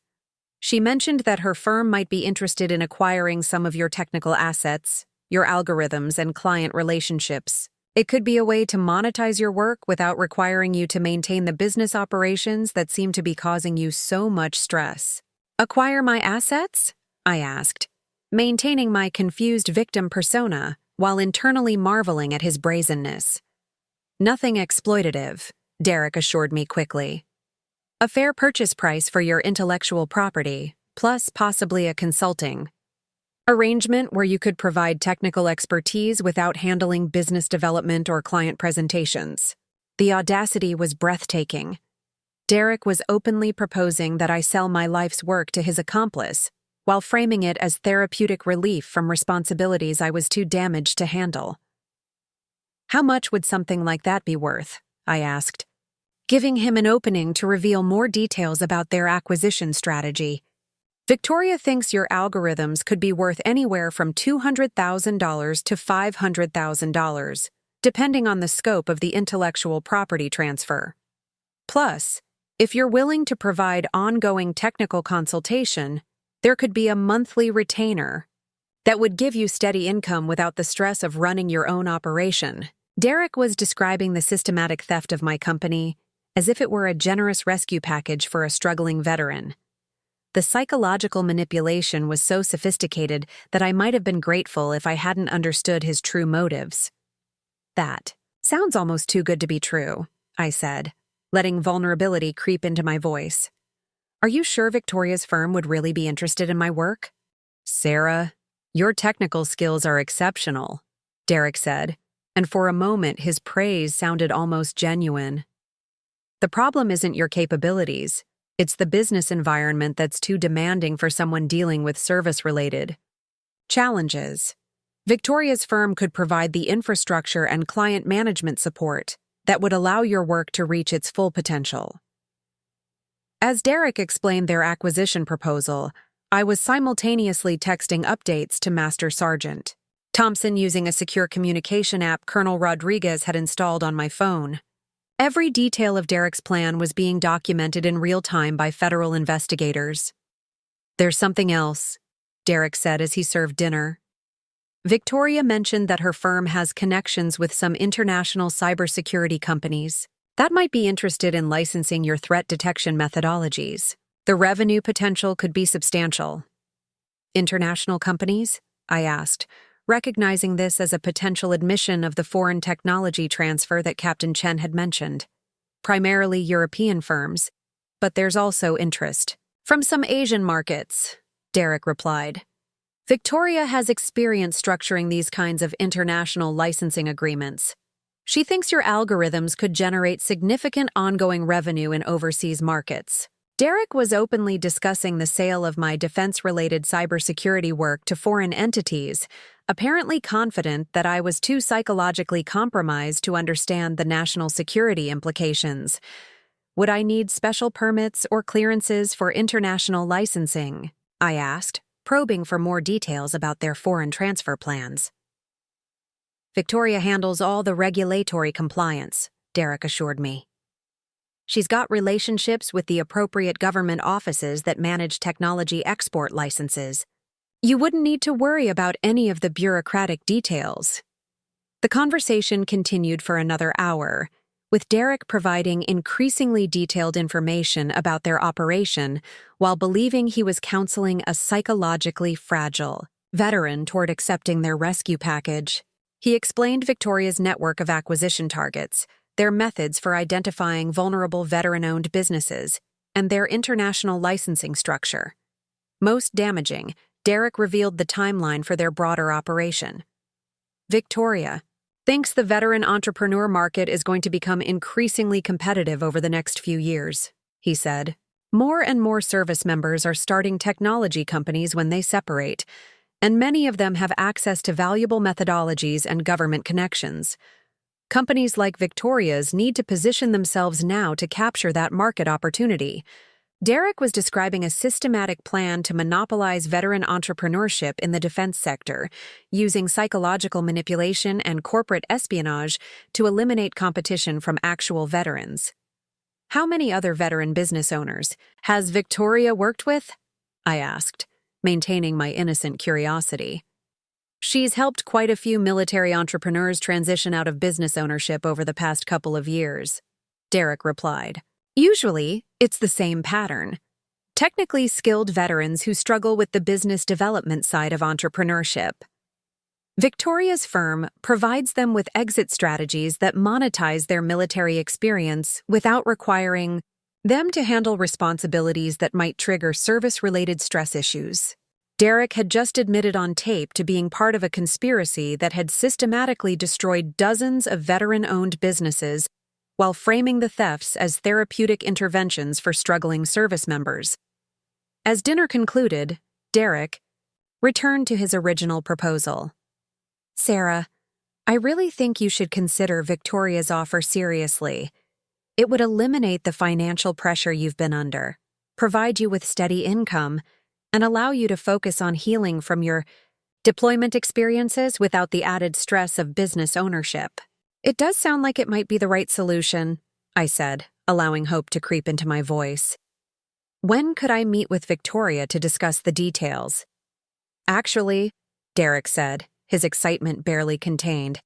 "She mentioned that her firm might be interested in acquiring some of your technical assets, your algorithms, and client relationships. It could be a way to monetize your work without requiring you to maintain the business operations that seem to be causing you so much stress." "Acquire my assets?" I asked, maintaining my confused victim persona while internally marveling at his brazenness. "Nothing exploitative," Derek assured me quickly. "A fair purchase price for your intellectual property, plus possibly a consulting arrangement where you could provide technical expertise without handling business development or client presentations." The audacity was breathtaking. Derek was openly proposing that I sell my life's work to his accomplice, while framing it as therapeutic relief from responsibilities I was too damaged to handle. "How much would something like that be worth?" I asked, giving him an opening to reveal more details about their acquisition strategy. "Victoria thinks your algorithms could be worth anywhere from $200,000 to $500,000, depending on the scope of the intellectual property transfer. Plus, if you're willing to provide ongoing technical consultation, there could be a monthly retainer that would give you steady income without the stress of running your own operation." Derek was describing the systematic theft of my company as if it were a generous rescue package for a struggling veteran. The psychological manipulation was so sophisticated that I might have been grateful if I hadn't understood his true motives. "That sounds almost too good to be true," I said, letting vulnerability creep into my voice. "Are you sure Victoria's firm would really be interested in my work?" "Sarah, your technical skills are exceptional," Derek said, and for a moment his praise sounded almost genuine. "The problem isn't your capabilities, It's the business environment that's too demanding for someone dealing with service-related challenges. Victoria's firm could provide the infrastructure and client management support that would allow your work to reach its full potential. As Derek explained their acquisition proposal, I was simultaneously texting updates to Master Sergeant Thompson using a secure communication app Colonel Rodriguez had installed on my phone. Every detail of Derek's plan was being documented in real time by federal investigators. "There's something else," Derek said as he served dinner. Victoria mentioned that her firm has connections with some international cybersecurity companies that might be interested in licensing your threat detection methodologies. The revenue potential could be substantial. "International companies?" I asked, recognizing this as a potential admission of the foreign technology transfer that Captain Chen had mentioned. "Primarily European firms, but there's also interest from some Asian markets," Derek replied. Victoria has experience structuring these kinds of international licensing agreements. She thinks your algorithms could generate significant ongoing revenue in overseas markets. Derek was openly discussing the sale of my defense-related cybersecurity work to foreign entities, apparently confident that I was too psychologically compromised to understand the national security implications. Would I need special permits or clearances for international licensing? I asked, probing for more details about their foreign transfer plans. "Victoria handles all the regulatory compliance," Derek assured me. "She's got relationships with the appropriate government offices that manage technology export licenses. You wouldn't need to worry about any of the bureaucratic details." The conversation continued for another hour, with Derek providing increasingly detailed information about their operation while believing he was counseling a psychologically fragile veteran toward accepting their rescue package. He explained Victoria's network of acquisition targets, their methods for identifying vulnerable veteran-owned businesses, and their international licensing structure. Most damaging, Derek revealed the timeline for their broader operation. "Victoria thinks the veteran entrepreneur market is going to become increasingly competitive over the next few years," he said. "More and more service members are starting technology companies when they separate, and many of them have access to valuable methodologies and government connections. Companies like Victoria's need to position themselves now to capture that market opportunity." Derek was describing a systematic plan to monopolize veteran entrepreneurship in the defense sector, using psychological manipulation and corporate espionage to eliminate competition from actual veterans. "How many other veteran business owners has Victoria worked with?" I asked, maintaining my innocent curiosity. "She's helped quite a few military entrepreneurs transition out of business ownership over the past couple of years," Derek replied. "Usually, it's the same pattern. Technically skilled veterans who struggle with the business development side of entrepreneurship. Victoria's firm provides them with exit strategies that monetize their military experience without requiring them to handle responsibilities that might trigger service-related stress issues." Derek had just admitted on tape to being part of a conspiracy that had systematically destroyed dozens of veteran-owned businesses while framing the thefts as therapeutic interventions for struggling service members. As dinner concluded, Derek returned to his original proposal. "Sarah, I really think you should consider Victoria's offer seriously. It would eliminate the financial pressure you've been under, provide you with steady income, and allow you to focus on healing from your deployment experiences without the added stress of business ownership." "It does sound like it might be the right solution," I said, allowing hope to creep into my voice. "When could I meet with Victoria to discuss the details?" "Actually," Derek said, his excitement barely contained,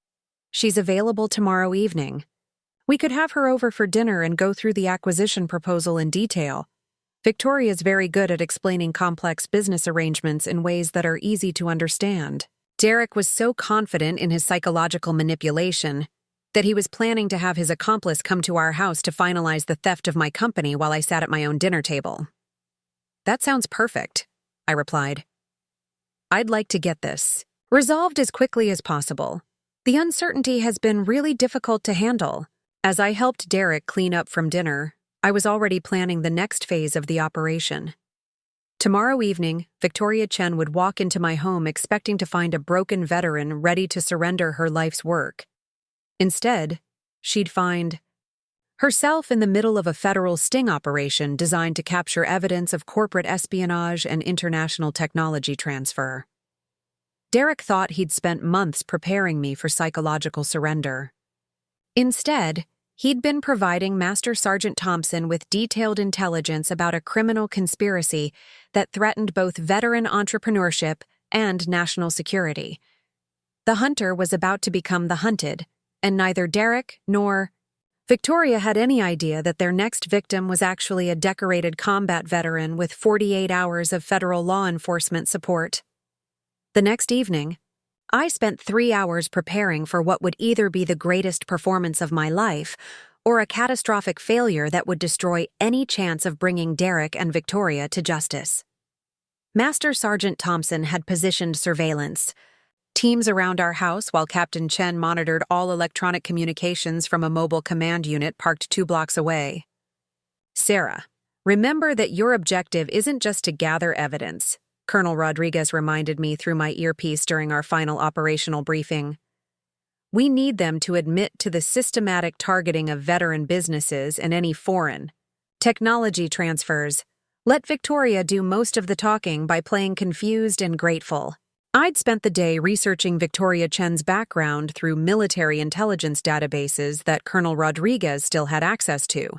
"she's available tomorrow evening. We could have her over for dinner and go through the acquisition proposal in detail. Victoria's very good at explaining complex business arrangements in ways that are easy to understand." Derek was so confident in his psychological manipulation that he was planning to have his accomplice come to our house to finalize the theft of my company while I sat at my own dinner table. "That sounds perfect," I replied. "I'd like to get this resolved as quickly as possible. The uncertainty has been really difficult to handle." As I helped Derek clean up from dinner, I was already planning the next phase of the operation. Tomorrow evening, Victoria Chen would walk into my home expecting to find a broken veteran ready to surrender her life's work. Instead, she'd find herself in the middle of a federal sting operation designed to capture evidence of corporate espionage and international technology transfer. Derek thought he'd spent months preparing me for psychological surrender. Instead, he'd been providing Master Sergeant Thompson with detailed intelligence about a criminal conspiracy that threatened both veteran entrepreneurship and national security. The hunter was about to become the hunted, and neither Derek nor Victoria had any idea that their next victim was actually a decorated combat veteran with 48 hours of federal law enforcement support. The next evening, I spent 3 hours preparing for what would either be the greatest performance of my life or a catastrophic failure that would destroy any chance of bringing Derek and Victoria to justice. Master Sergeant Thompson had positioned surveillance teams around our house while Captain Chen monitored all electronic communications from a mobile command unit parked 2 blocks away. "Sarah, remember that your objective isn't just to gather evidence," Colonel Rodriguez reminded me through my earpiece during our final operational briefing. "We need them to admit to the systematic targeting of veteran businesses and any foreign technology transfers. Let Victoria do most of the talking by playing confused and grateful." I'd spent the day researching Victoria Chen's background through military intelligence databases that Colonel Rodriguez still had access to.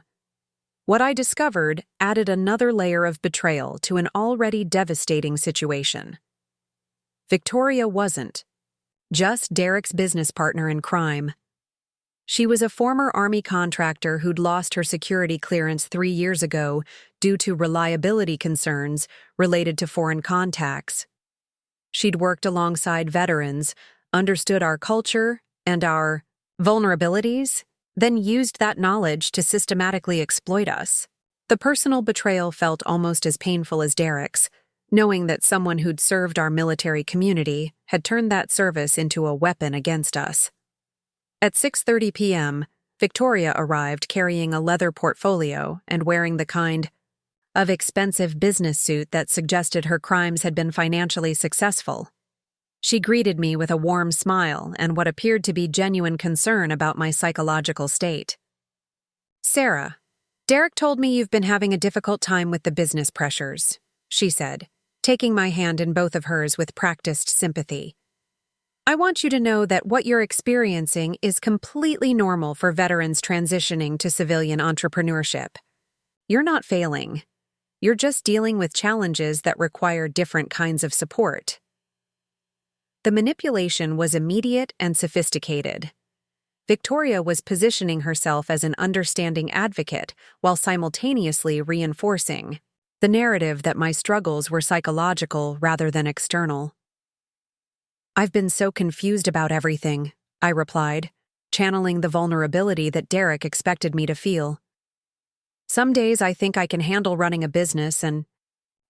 What I discovered added another layer of betrayal to an already devastating situation. Victoria wasn't just Derek's business partner in crime. She was a former Army contractor who'd lost her security clearance 3 years ago due to reliability concerns related to foreign contacts. She'd worked alongside veterans, understood our culture and our vulnerabilities, then used that knowledge to systematically exploit us. The personal betrayal felt almost as painful as Derek's, knowing that someone who'd served our military community had turned that service into a weapon against us. At 6:30 p.m., Victoria arrived carrying a leather portfolio and wearing the kind of expensive business suit that suggested her crimes had been financially successful. She greeted me with a warm smile and what appeared to be genuine concern about my psychological state. "Sarah, Derek told me you've been having a difficult time with the business pressures," she said, taking my hand in both of hers with practiced sympathy. "I want you to know that what you're experiencing is completely normal for veterans transitioning to civilian entrepreneurship. You're not failing. You're just dealing with challenges that require different kinds of support." The manipulation was immediate and sophisticated. Victoria was positioning herself as an understanding advocate while simultaneously reinforcing the narrative that my struggles were psychological rather than external. "I've been so confused about everything," I replied, channeling the vulnerability that Derek expected me to feel. "Some days I think I can handle running a business, and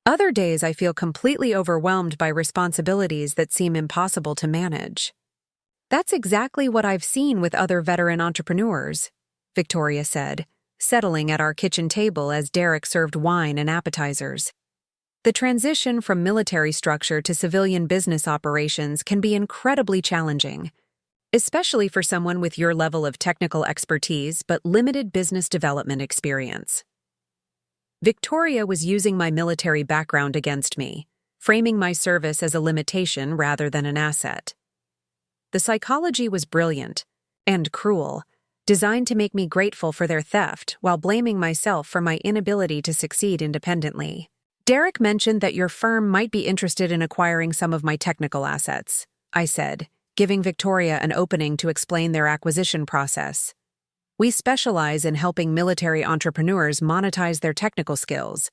other days I feel completely overwhelmed by responsibilities that seem impossible to manage." "That's exactly what I've seen with other veteran entrepreneurs," Victoria said, settling at our kitchen table as Derek served wine and appetizers. "The transition from military structure to civilian business operations can be incredibly challenging, especially for someone with your level of technical expertise but limited business development experience." Victoria was using my military background against me, framing my service as a limitation rather than an asset. The psychology was brilliant and cruel, designed to make me grateful for their theft while blaming myself for my inability to succeed independently. "Derek mentioned that your firm might be interested in acquiring some of my technical assets," I said, giving Victoria an opening to explain their acquisition process. "We specialize in helping military entrepreneurs monetize their technical skills,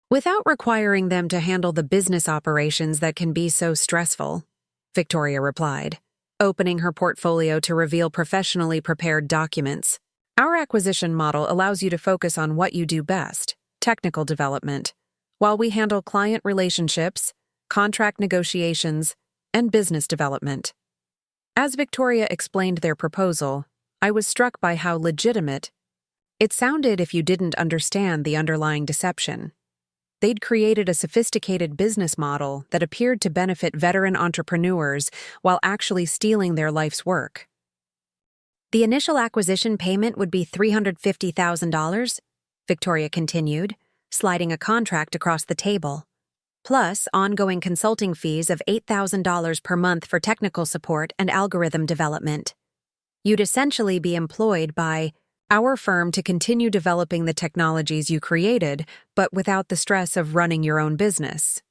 without requiring them to handle the business operations that can be so stressful," Victoria replied, opening her portfolio to reveal professionally prepared documents. "Our acquisition model allows you to focus on what you do best, technical development, while we handle client relationships, contract negotiations, and business development." As Victoria explained their proposal, I was struck by how legitimate It sounded if you didn't understand the underlying deception. They'd created a sophisticated business model that appeared to benefit veteran entrepreneurs while actually stealing their life's work. The initial acquisition payment would be $350,000, Victoria continued, sliding a contract across the table, plus ongoing consulting fees of $8,000 per month for technical support and algorithm development. You'd essentially be employed by our firm to continue developing the technologies you created, but without the stress of running your own business.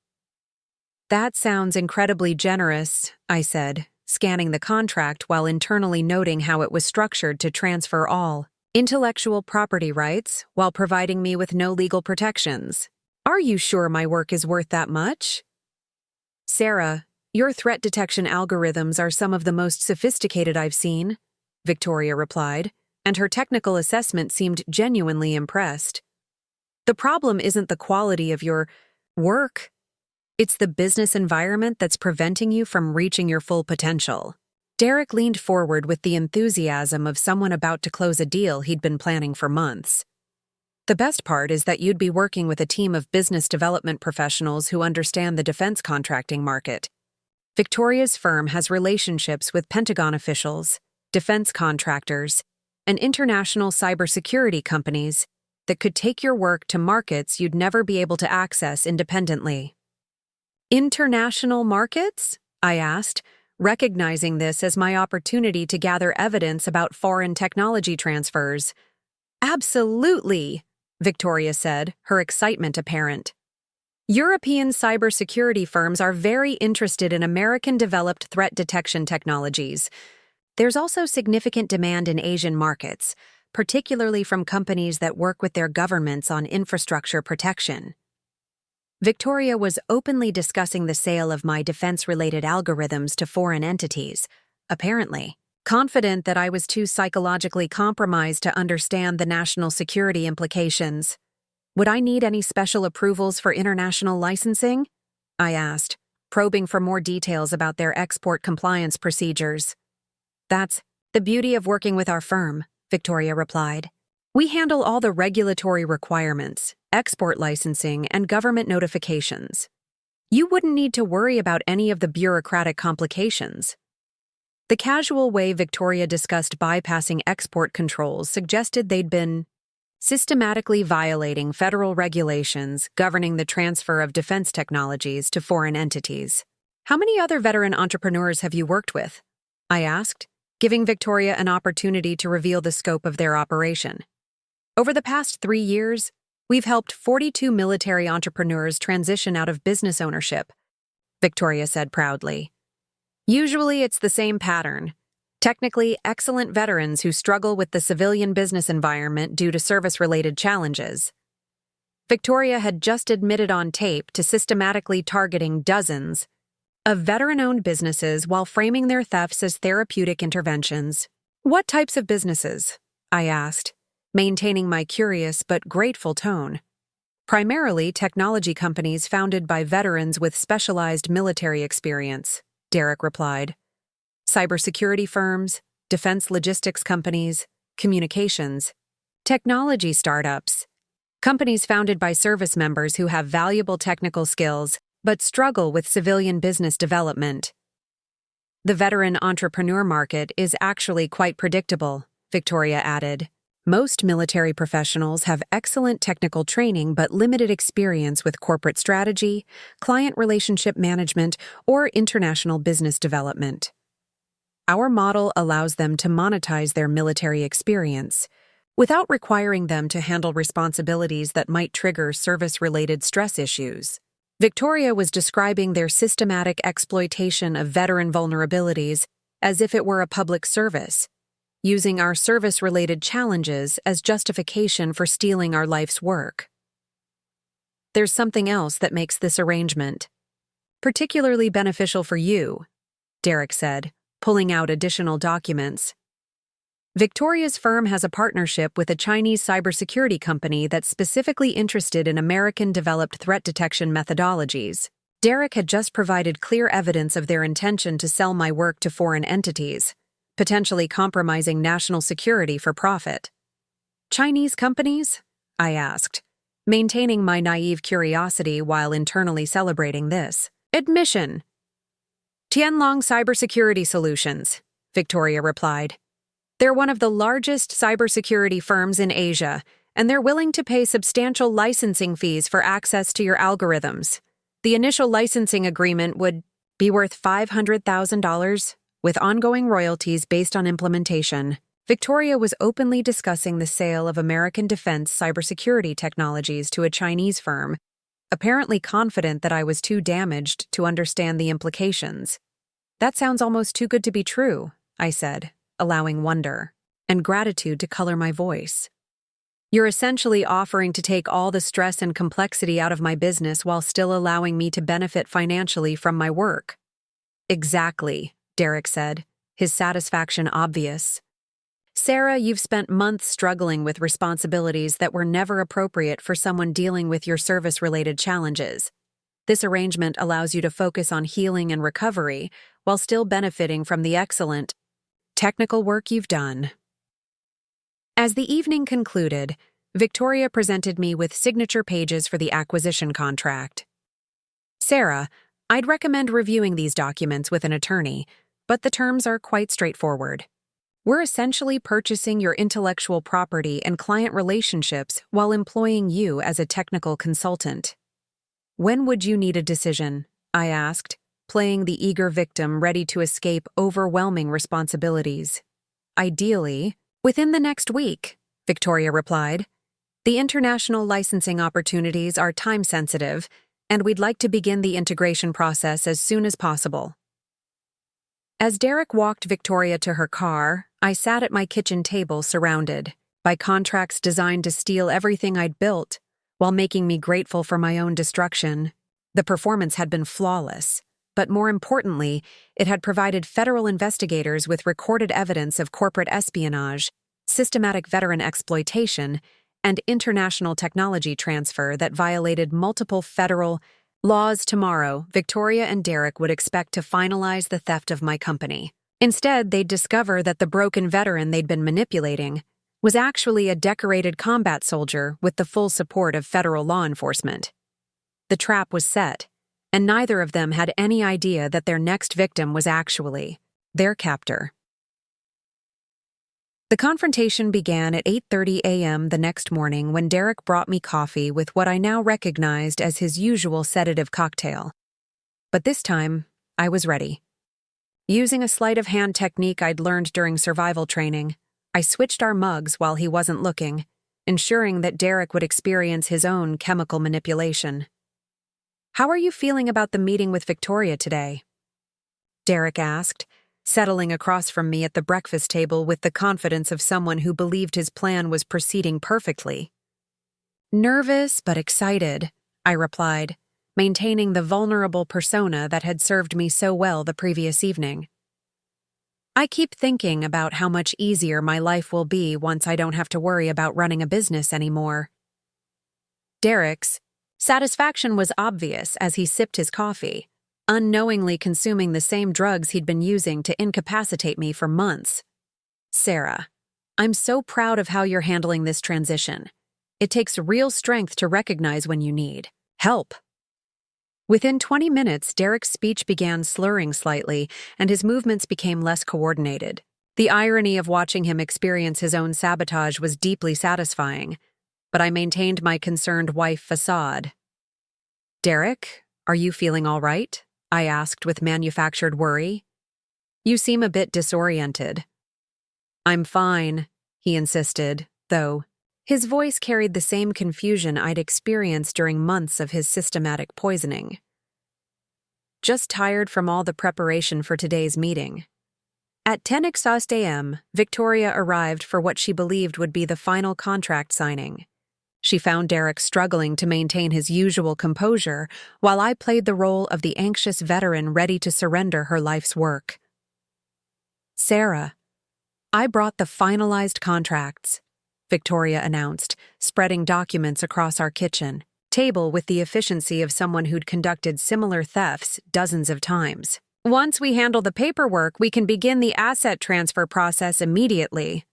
That sounds incredibly generous, I said, scanning the contract while internally noting how it was structured to transfer all intellectual property rights while providing me with no legal protections. Are you sure my work is worth that much? Sarah, your threat detection algorithms are some of the most sophisticated I've seen, Victoria replied, and her technical assessment seemed genuinely impressed. The problem isn't the quality of your work. It's the business environment that's preventing you from reaching your full potential. Derek leaned forward with the enthusiasm of someone about to close a deal he'd been planning for months. The best part is that you'd be working with a team of business development professionals who understand the defense contracting market. Victoria's firm has relationships with Pentagon officials, defense contractors, and international cybersecurity companies that could take your work to markets you'd never be able to access independently. International markets? I asked, recognizing this as my opportunity to gather evidence about foreign technology transfers. Absolutely, Victoria said, her excitement apparent. European cybersecurity firms are very interested in American-developed threat detection technologies. There's also significant demand in Asian markets, particularly from companies that work with their governments on infrastructure protection. Victoria was openly discussing the sale of my defense-related algorithms to foreign entities, apparently confident that I was too psychologically compromised to understand the national security implications. Would I need any special approvals for international licensing? I asked, probing for more details about their export compliance procedures. That's the beauty of working with our firm, Victoria replied. We handle all the regulatory requirements, export licensing, and government notifications. You wouldn't need to worry about any of the bureaucratic complications. The casual way Victoria discussed bypassing export controls suggested they'd been systematically violating federal regulations governing the transfer of defense technologies to foreign entities. How many other veteran entrepreneurs have you worked with? I asked, giving Victoria an opportunity to reveal the scope of their operation. Over the past 3 years, we've helped 42 military entrepreneurs transition out of business ownership, Victoria said proudly. Usually it's the same pattern. Technically excellent veterans who struggle with the civilian business environment due to service-related challenges. Victoria had just admitted on tape to systematically targeting dozens of veteran-owned businesses while framing their thefts as therapeutic interventions. What types of businesses? I asked, maintaining my curious but grateful tone. Primarily technology companies founded by veterans with specialized military experience, Derek replied. Cybersecurity firms, defense logistics companies, communications, technology startups, companies founded by service members who have valuable technical skills but struggle with civilian business development. The veteran entrepreneur market is actually quite predictable, Victoria added. Most military professionals have excellent technical training but limited experience with corporate strategy, client relationship management, or international business development. Our model allows them to monetize their military experience without requiring them to handle responsibilities that might trigger service-related stress issues. Victoria was describing their systematic exploitation of veteran vulnerabilities as if it were a public service, using our service-related challenges as justification for stealing our life's work. There's something else that makes this arrangement particularly beneficial for you, Derek said, pulling out additional documents. Victoria's firm has a partnership with a Chinese cybersecurity company that's specifically interested in American-developed threat detection methodologies. Derek had just provided clear evidence of their intention to sell my work to foreign entities, potentially compromising national security for profit. Chinese companies? I asked, maintaining my naive curiosity while internally celebrating this. Admission. Tianlong Cybersecurity Solutions, Victoria replied. They're one of the largest cybersecurity firms in Asia, and they're willing to pay substantial licensing fees for access to your algorithms. The initial licensing agreement would be worth $500,000, with ongoing royalties based on implementation. Victoria was openly discussing the sale of American defense cybersecurity technologies to a Chinese firm, apparently confident that I was too damaged to understand the implications. That sounds almost too good to be true, I said, allowing wonder and gratitude to color my voice. You're essentially offering to take all the stress and complexity out of my business while still allowing me to benefit financially from my work. Exactly, Derek said, his satisfaction obvious. Sarah, you've spent months struggling with responsibilities that were never appropriate for someone dealing with your service-related challenges. This arrangement allows you to focus on healing and recovery while still benefiting from the excellent technical work you've done. As the evening concluded, Victoria presented me with signature pages for the acquisition contract. Sarah, I'd recommend reviewing these documents with an attorney, but the terms are quite straightforward. We're essentially purchasing your intellectual property and client relationships while employing you as a technical consultant. When would you need a decision? I asked, playing the eager victim ready to escape overwhelming responsibilities. Ideally, within the next week, Victoria replied. The international licensing opportunities are time-sensitive, and we'd like to begin the integration process as soon as possible. As Derek walked Victoria to her car, I sat at my kitchen table surrounded by contracts designed to steal everything I'd built, while making me grateful for my own destruction. The performance had been flawless, but more importantly, it had provided federal investigators with recorded evidence of corporate espionage, systematic veteran exploitation, and international technology transfer that violated multiple federal laws. Tomorrow, Victoria and Derek would expect to finalize the theft of my company. Instead, they'd discover that the broken veteran they'd been manipulating was actually a decorated combat soldier with the full support of federal law enforcement. The trap was set, and neither of them had any idea that their next victim was actually their captor. The confrontation began at 8:30 a.m. the next morning when Derek brought me coffee with what I now recognized as his usual sedative cocktail. But this time, I was ready. Using a sleight-of-hand technique I'd learned during survival training, I switched our mugs while he wasn't looking, ensuring that Derek would experience his own chemical manipulation. "How are you feeling about the meeting with Victoria today?" Derek asked, settling across from me at the breakfast table with the confidence of someone who believed his plan was proceeding perfectly. "Nervous but excited," I replied, maintaining the vulnerable persona that had served me so well the previous evening. "I keep thinking about how much easier my life will be once I don't have to worry about running a business anymore." Derek's satisfaction was obvious as he sipped his coffee, unknowingly consuming the same drugs he'd been using to incapacitate me for months. "Sarah, I'm so proud of how you're handling this transition. It takes real strength to recognize when you need help." Within 20 minutes, Derek's speech began slurring slightly, and his movements became less coordinated. The irony of watching him experience his own sabotage was deeply satisfying, but I maintained my concerned wife facade. "Derek, are you feeling all right?" I asked with manufactured worry. "You seem a bit disoriented." "I'm fine," he insisted, though his voice carried the same confusion I'd experienced during months of his systematic poisoning. "Just tired from all the preparation for today's meeting." At 10 a.m., Victoria arrived for what she believed would be the final contract signing. She found Derek struggling to maintain his usual composure while I played the role of the anxious veteran ready to surrender her life's work. "Sarah, I brought the finalized contracts," Victoria announced, spreading documents across our kitchen table with the efficiency of someone who'd conducted similar thefts dozens of times. "Once we handle the paperwork, we can begin the asset transfer process immediately."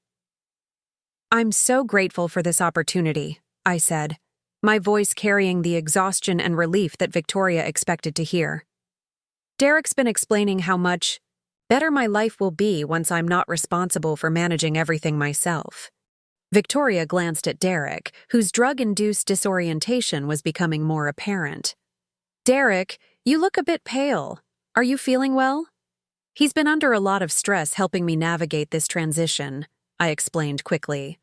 I'm so grateful for this opportunity, I said, my voice carrying the exhaustion and relief that Victoria expected to hear. Derek's been explaining how much better my life will be once I'm not responsible for managing everything myself. Victoria glanced at Derek, whose drug-induced disorientation was becoming more apparent. Derek, you look a bit pale. Are you feeling well? He's been under a lot of stress helping me navigate this transition, I explained quickly.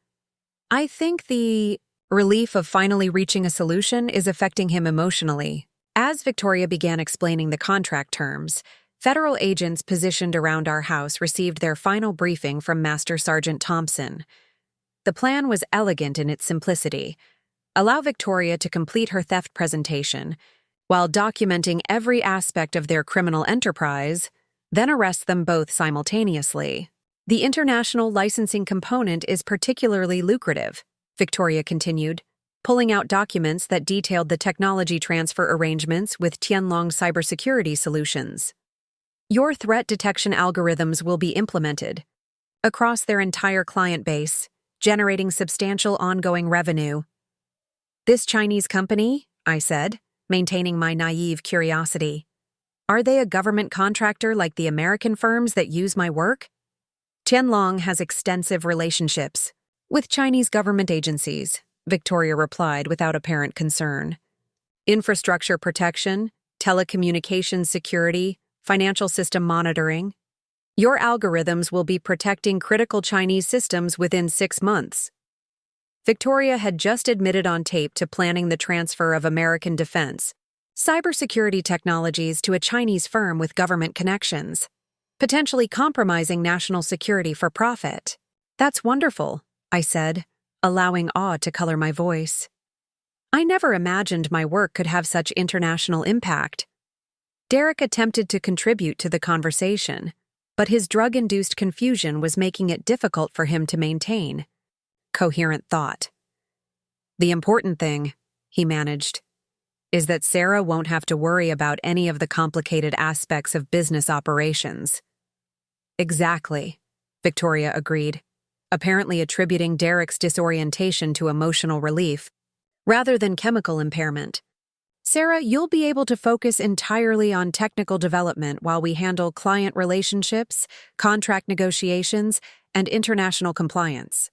I think the relief of finally reaching a solution is affecting him emotionally. As Victoria began explaining the contract terms, federal agents positioned around our house received their final briefing from Master Sergeant Thompson. The plan was elegant in its simplicity. Allow Victoria to complete her theft presentation, while documenting every aspect of their criminal enterprise, then arrest them both simultaneously. The international licensing component is particularly lucrative, Victoria continued, pulling out documents that detailed the technology transfer arrangements with Tianlong Cybersecurity Solutions. Your threat detection algorithms will be implemented across their entire client base, generating substantial ongoing revenue. This Chinese company, I said, maintaining my naive curiosity. Are they a government contractor like the American firms that use my work? Tianlong has extensive relationships with Chinese government agencies, Victoria replied without apparent concern. Infrastructure protection, telecommunications security, financial system monitoring. Your algorithms will be protecting critical Chinese systems within 6 months. Victoria had just admitted on tape to planning the transfer of American defense cybersecurity technologies to a Chinese firm with government connections, potentially compromising national security for profit. That's wonderful, I said, allowing awe to color my voice. I never imagined my work could have such international impact. Derek attempted to contribute to the conversation, but his drug-induced confusion was making it difficult for him to maintain coherent thought. The important thing, he managed, is that Sarah won't have to worry about any of the complicated aspects of business operations. Exactly, Victoria agreed, apparently attributing Derek's disorientation to emotional relief rather than chemical impairment. Sarah, you'll be able to focus entirely on technical development while we handle client relationships, contract negotiations, and international compliance.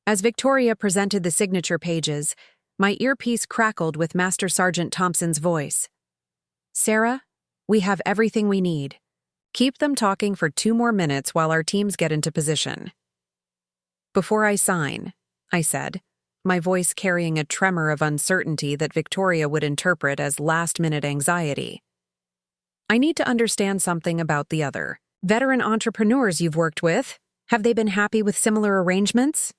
As Victoria presented the signature pages, my earpiece crackled with Master Sergeant Thompson's voice. Sarah, we have everything we need. Keep them talking for 2 more minutes while our teams get into position. Before I sign, I said, my voice carrying a tremor of uncertainty that Victoria would interpret as last-minute anxiety. I need to understand something about the other veteran entrepreneurs you've worked with. Have they been happy with similar arrangements?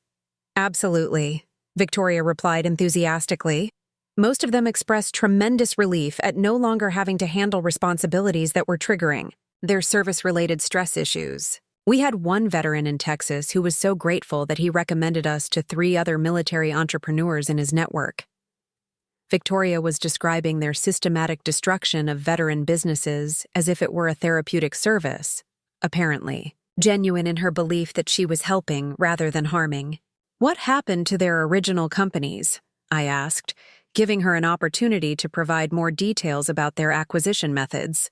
Absolutely, Victoria replied enthusiastically. Most of them expressed tremendous relief at no longer having to handle responsibilities that were triggering their service-related stress issues. We had one veteran in Texas who was so grateful that he recommended us to 3 other military entrepreneurs in his network. Victoria was describing their systematic destruction of veteran businesses as if it were a therapeutic service, apparently, genuine in her belief that she was helping rather than harming. What happened to their original companies? I asked, giving her an opportunity to provide more details about their acquisition methods.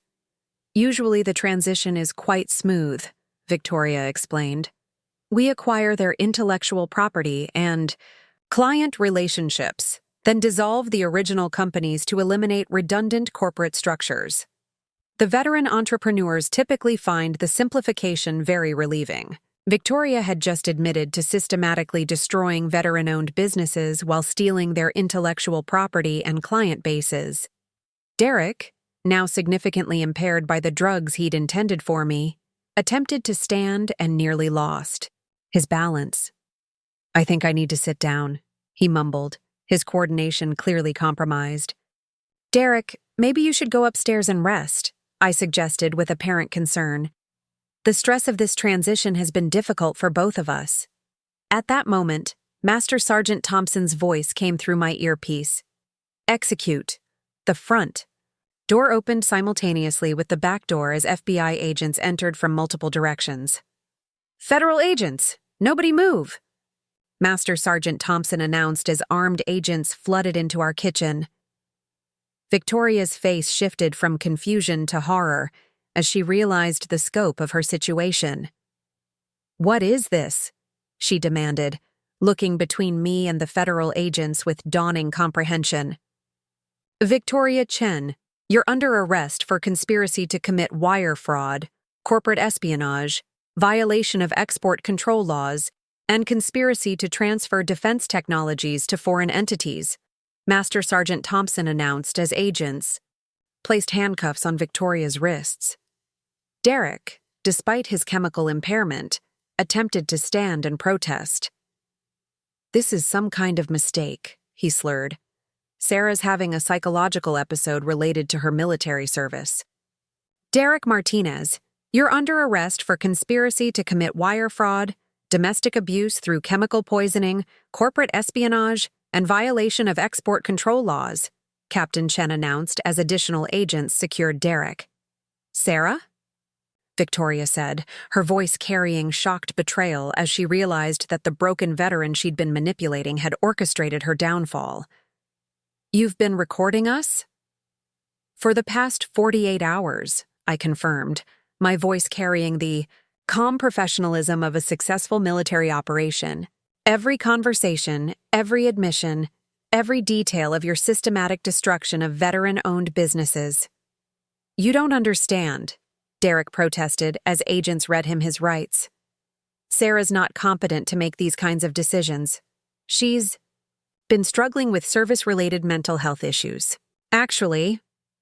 Usually the transition is quite smooth, Victoria explained. We acquire their intellectual property and client relationships, then dissolve the original companies to eliminate redundant corporate structures. The veteran entrepreneurs typically find the simplification very relieving. Victoria had just admitted to systematically destroying veteran-owned businesses while stealing their intellectual property and client bases. Derek, now significantly impaired by the drugs he'd intended for me, attempted to stand and nearly lost his balance. I think I need to sit down, he mumbled, his coordination clearly compromised. Derek, maybe you should go upstairs and rest, I suggested with apparent concern. The stress of this transition has been difficult for both of us. At that moment, Master Sergeant Thompson's voice came through my earpiece. Execute. The front. Door opened simultaneously with the back door as FBI agents entered from multiple directions. Federal agents! Nobody move! Master Sergeant Thompson announced as armed agents flooded into our kitchen. Victoria's face shifted from confusion to horror as she realized the scope of her situation. "What is this?" she demanded, looking between me and the federal agents with dawning comprehension. "Victoria Chen, you're under arrest for conspiracy to commit wire fraud, corporate espionage, violation of export control laws, and conspiracy to transfer defense technologies to foreign entities," Master Sergeant Thompson announced as agents placed handcuffs on Victoria's wrists. Derek, despite his chemical impairment, attempted to stand and protest. "This is some kind of mistake," he slurred. "Sarah's having a psychological episode related to her military service." "Derek Martinez, you're under arrest for conspiracy to commit wire fraud, domestic abuse through chemical poisoning, corporate espionage, and violation of export control laws," Captain Chen announced as additional agents secured Derek. "Sarah?" Victoria said, her voice carrying shocked betrayal as she realized that the broken veteran she'd been manipulating had orchestrated her downfall. "You've been recording us?" "For the past 48 hours, I confirmed, my voice carrying the calm professionalism of a successful military operation. "Every conversation, every admission, every detail of your systematic destruction of veteran-owned businesses." "You don't understand," Derek protested as agents read him his rights. "Sarah's not competent to make these kinds of decisions. She's been struggling with service-related mental health issues." "Actually,"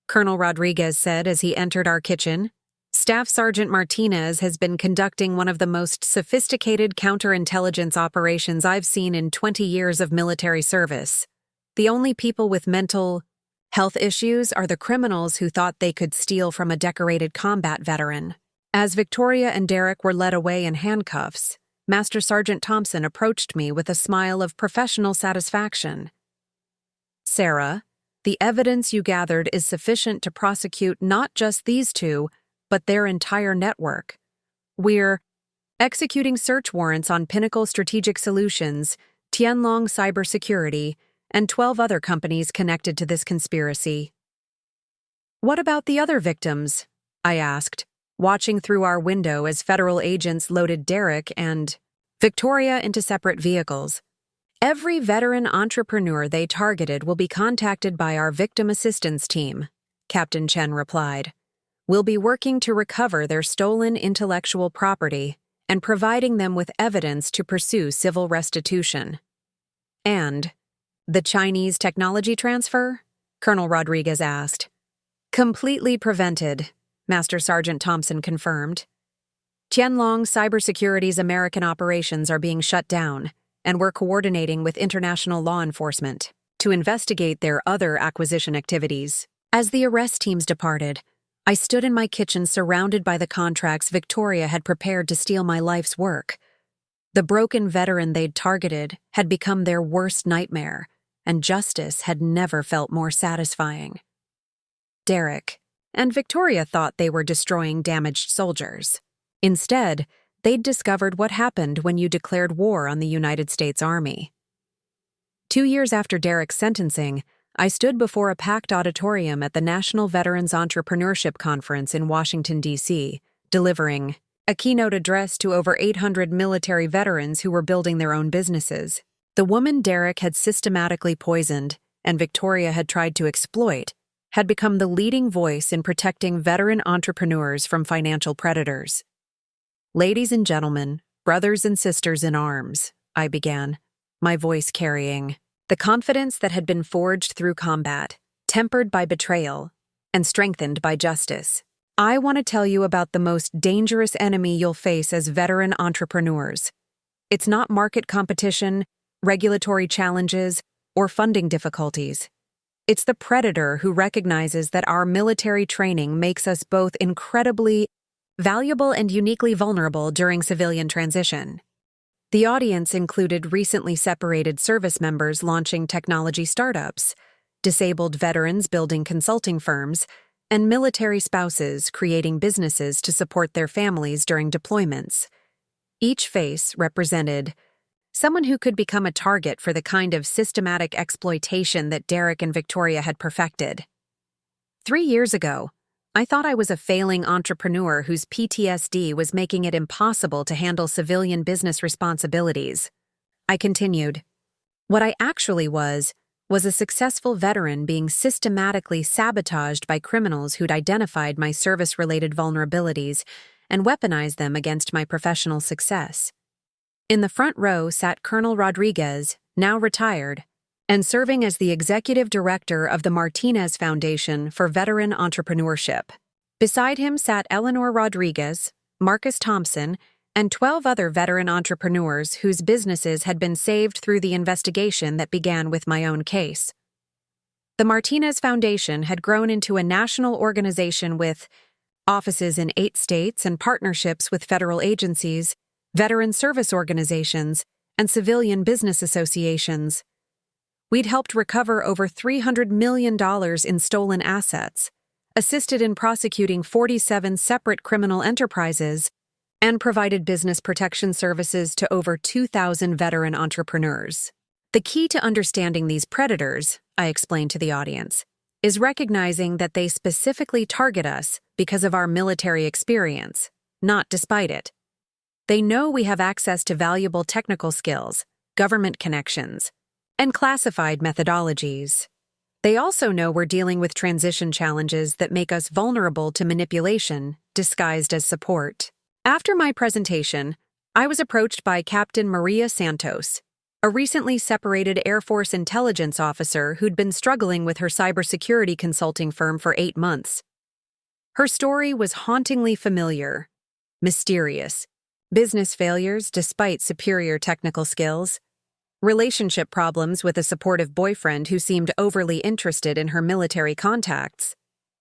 Colonel Rodriguez said as he entered our kitchen, "Staff Sergeant Martinez has been conducting one of the most sophisticated counterintelligence operations I've seen in 20 years of military service. The only people with mental health issues are the criminals who thought they could steal from a decorated combat veteran." As Victoria and Derek were led away in handcuffs, Master Sergeant Thompson approached me with a smile of professional satisfaction. "Sarah, the evidence you gathered is sufficient to prosecute not just these two, but their entire network. We're executing search warrants on Pinnacle Strategic Solutions, Tianlong Cybersecurity, and 12 other companies connected to this conspiracy." "What about the other victims?" I asked, watching through our window as federal agents loaded Derek and Victoria into separate vehicles. "Every veteran entrepreneur they targeted will be contacted by our victim assistance team," Captain Chen replied. "We'll be working to recover their stolen intellectual property and providing them with evidence to pursue civil restitution." "And the Chinese technology transfer?" Colonel Rodriguez asked. "Completely prevented," Master Sergeant Thompson confirmed. "Tianlong Cybersecurity's American operations are being shut down, and we're coordinating with international law enforcement to investigate their other acquisition activities." As the arrest teams departed, I stood in my kitchen surrounded by the contracts Victoria had prepared to steal my life's work. The broken veteran they'd targeted had become their worst nightmare, and justice had never felt more satisfying. Derek and Victoria thought they were destroying damaged soldiers. Instead, they'd discovered what happened when you declared war on the United States Army. 2 years after Derek's sentencing, I stood before a packed auditorium at the National Veterans Entrepreneurship Conference in Washington, D.C., delivering a keynote address to over 800 military veterans who were building their own businesses. The woman Derek had systematically poisoned and Victoria had tried to exploit had become the leading voice in protecting veteran entrepreneurs from financial predators. "Ladies and gentlemen, brothers and sisters in arms," I began, my voice carrying the confidence that had been forged through combat, tempered by betrayal, and strengthened by justice. "I want to tell you about the most dangerous enemy you'll face as veteran entrepreneurs. It's not market competition, regulatory challenges, or funding difficulties. It's the predator who recognizes that our military training makes us both incredibly valuable and uniquely vulnerable during civilian transition." The audience included recently separated service members launching technology startups, disabled veterans building consulting firms, and military spouses creating businesses to support their families during deployments. Each face represented someone who could become a target for the kind of systematic exploitation that Derek and Victoria had perfected. 3 years ago, I thought I was a failing entrepreneur whose PTSD was making it impossible to handle civilian business responsibilities. I continued. What I actually was a successful veteran being systematically sabotaged by criminals who'd identified my service-related vulnerabilities and weaponized them against my professional success. In the front row sat Colonel Rodriguez, now retired, and serving as the executive director of the Martinez Foundation for Veteran Entrepreneurship. Beside him sat Eleanor Rodriguez, Marcus Thompson, and 12 other veteran entrepreneurs whose businesses had been saved through the investigation that began with my own case. The Martinez Foundation had grown into a national organization with offices in 8 states and partnerships with federal agencies, veteran service organizations, and civilian business associations. We'd helped recover over $300 million in stolen assets, assisted in prosecuting 47 separate criminal enterprises, and provided business protection services to over 2,000 veteran entrepreneurs. The key to understanding these predators, I explained to the audience, is recognizing that they specifically target us because of our military experience, not despite it. They know we have access to valuable technical skills, government connections, and classified methodologies. They also know we're dealing with transition challenges that make us vulnerable to manipulation, disguised as support. After my presentation, I was approached by Captain Maria Santos, a recently separated Air Force intelligence officer who'd been struggling with her cybersecurity consulting firm for 8 months. Her story was hauntingly familiar, mysterious. Business failures despite superior technical skills, relationship problems with a supportive boyfriend who seemed overly interested in her military contacts,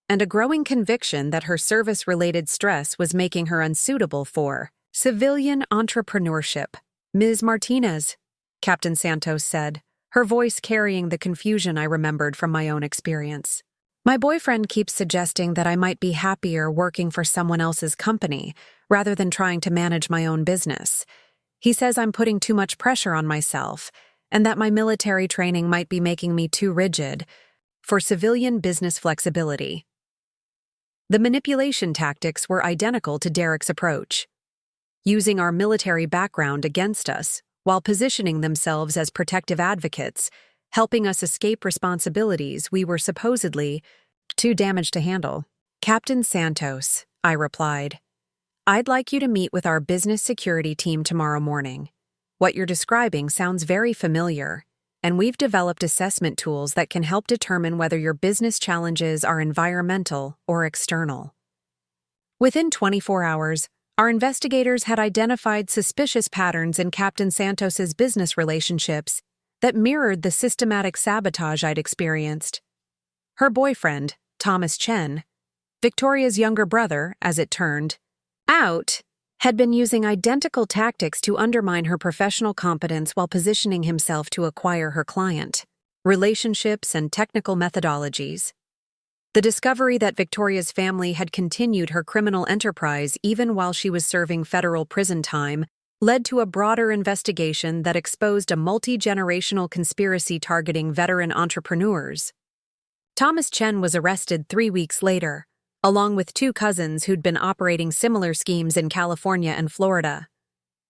and a growing conviction that her service-related stress was making her unsuitable for civilian entrepreneurship. "Ms. Martinez," Captain Santos said, her voice carrying the confusion I remembered from my own experience. "My boyfriend keeps suggesting that I might be happier working for someone else's company rather than trying to manage my own business. He says I'm putting too much pressure on myself and that my military training might be making me too rigid for civilian business flexibility." The manipulation tactics were identical to Derek's approach, using our military background against us while positioning themselves as protective advocates, helping us escape responsibilities we were supposedly too damaged to handle. "Captain Santos," I replied, "I'd like you to meet with our business security team tomorrow morning. What you're describing sounds very familiar, and we've developed assessment tools that can help determine whether your business challenges are environmental or external." Within 24 hours, our investigators had identified suspicious patterns in Captain Santos's business relationships that mirrored the systematic sabotage I'd experienced. Her boyfriend, Thomas Chen, Victoria's younger brother, as it turned out, had been using identical tactics to undermine her professional competence while positioning himself to acquire her client, relationships, and technical methodologies. The discovery that Victoria's family had continued her criminal enterprise even while she was serving federal prison time led to a broader investigation that exposed a multi-generational conspiracy targeting veteran entrepreneurs. Thomas Chen was arrested 3 weeks later, along with 2 cousins who'd been operating similar schemes in California and Florida.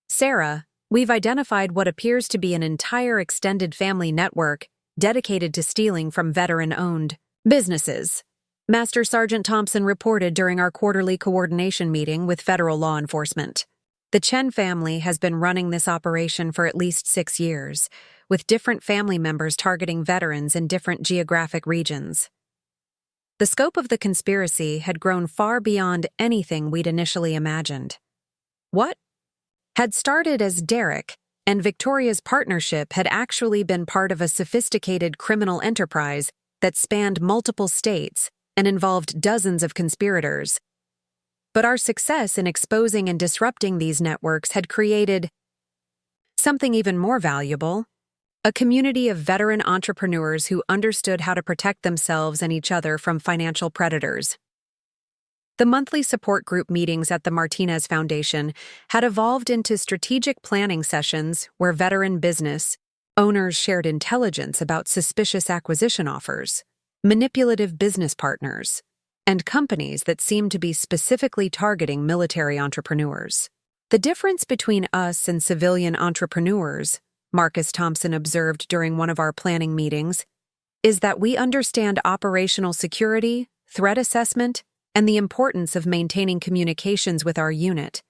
"Sarah, we've identified what appears to be an entire extended family network dedicated to stealing from veteran-owned businesses," Master Sergeant Thompson reported during our quarterly coordination meeting with federal law enforcement. "The Chen family has been running this operation for at least 6 years, with different family members targeting veterans in different geographic regions." The scope of the conspiracy had grown far beyond anything we'd initially imagined. What had started as Derek and Victoria's partnership had actually been part of a sophisticated criminal enterprise that spanned multiple states and involved dozens of conspirators. But our success in exposing and disrupting these networks had created something even more valuable: a community of veteran entrepreneurs who understood how to protect themselves and each other from financial predators. The monthly support group meetings at the Martinez Foundation had evolved into strategic planning sessions where veteran business owners shared intelligence about suspicious acquisition offers, manipulative business partners, and companies that seemed to be specifically targeting military entrepreneurs. The difference between us and civilian entrepreneurs, Marcus Thompson observed during one of our planning meetings, is that we understand operational security, threat assessment, and the importance of maintaining communications with our unit.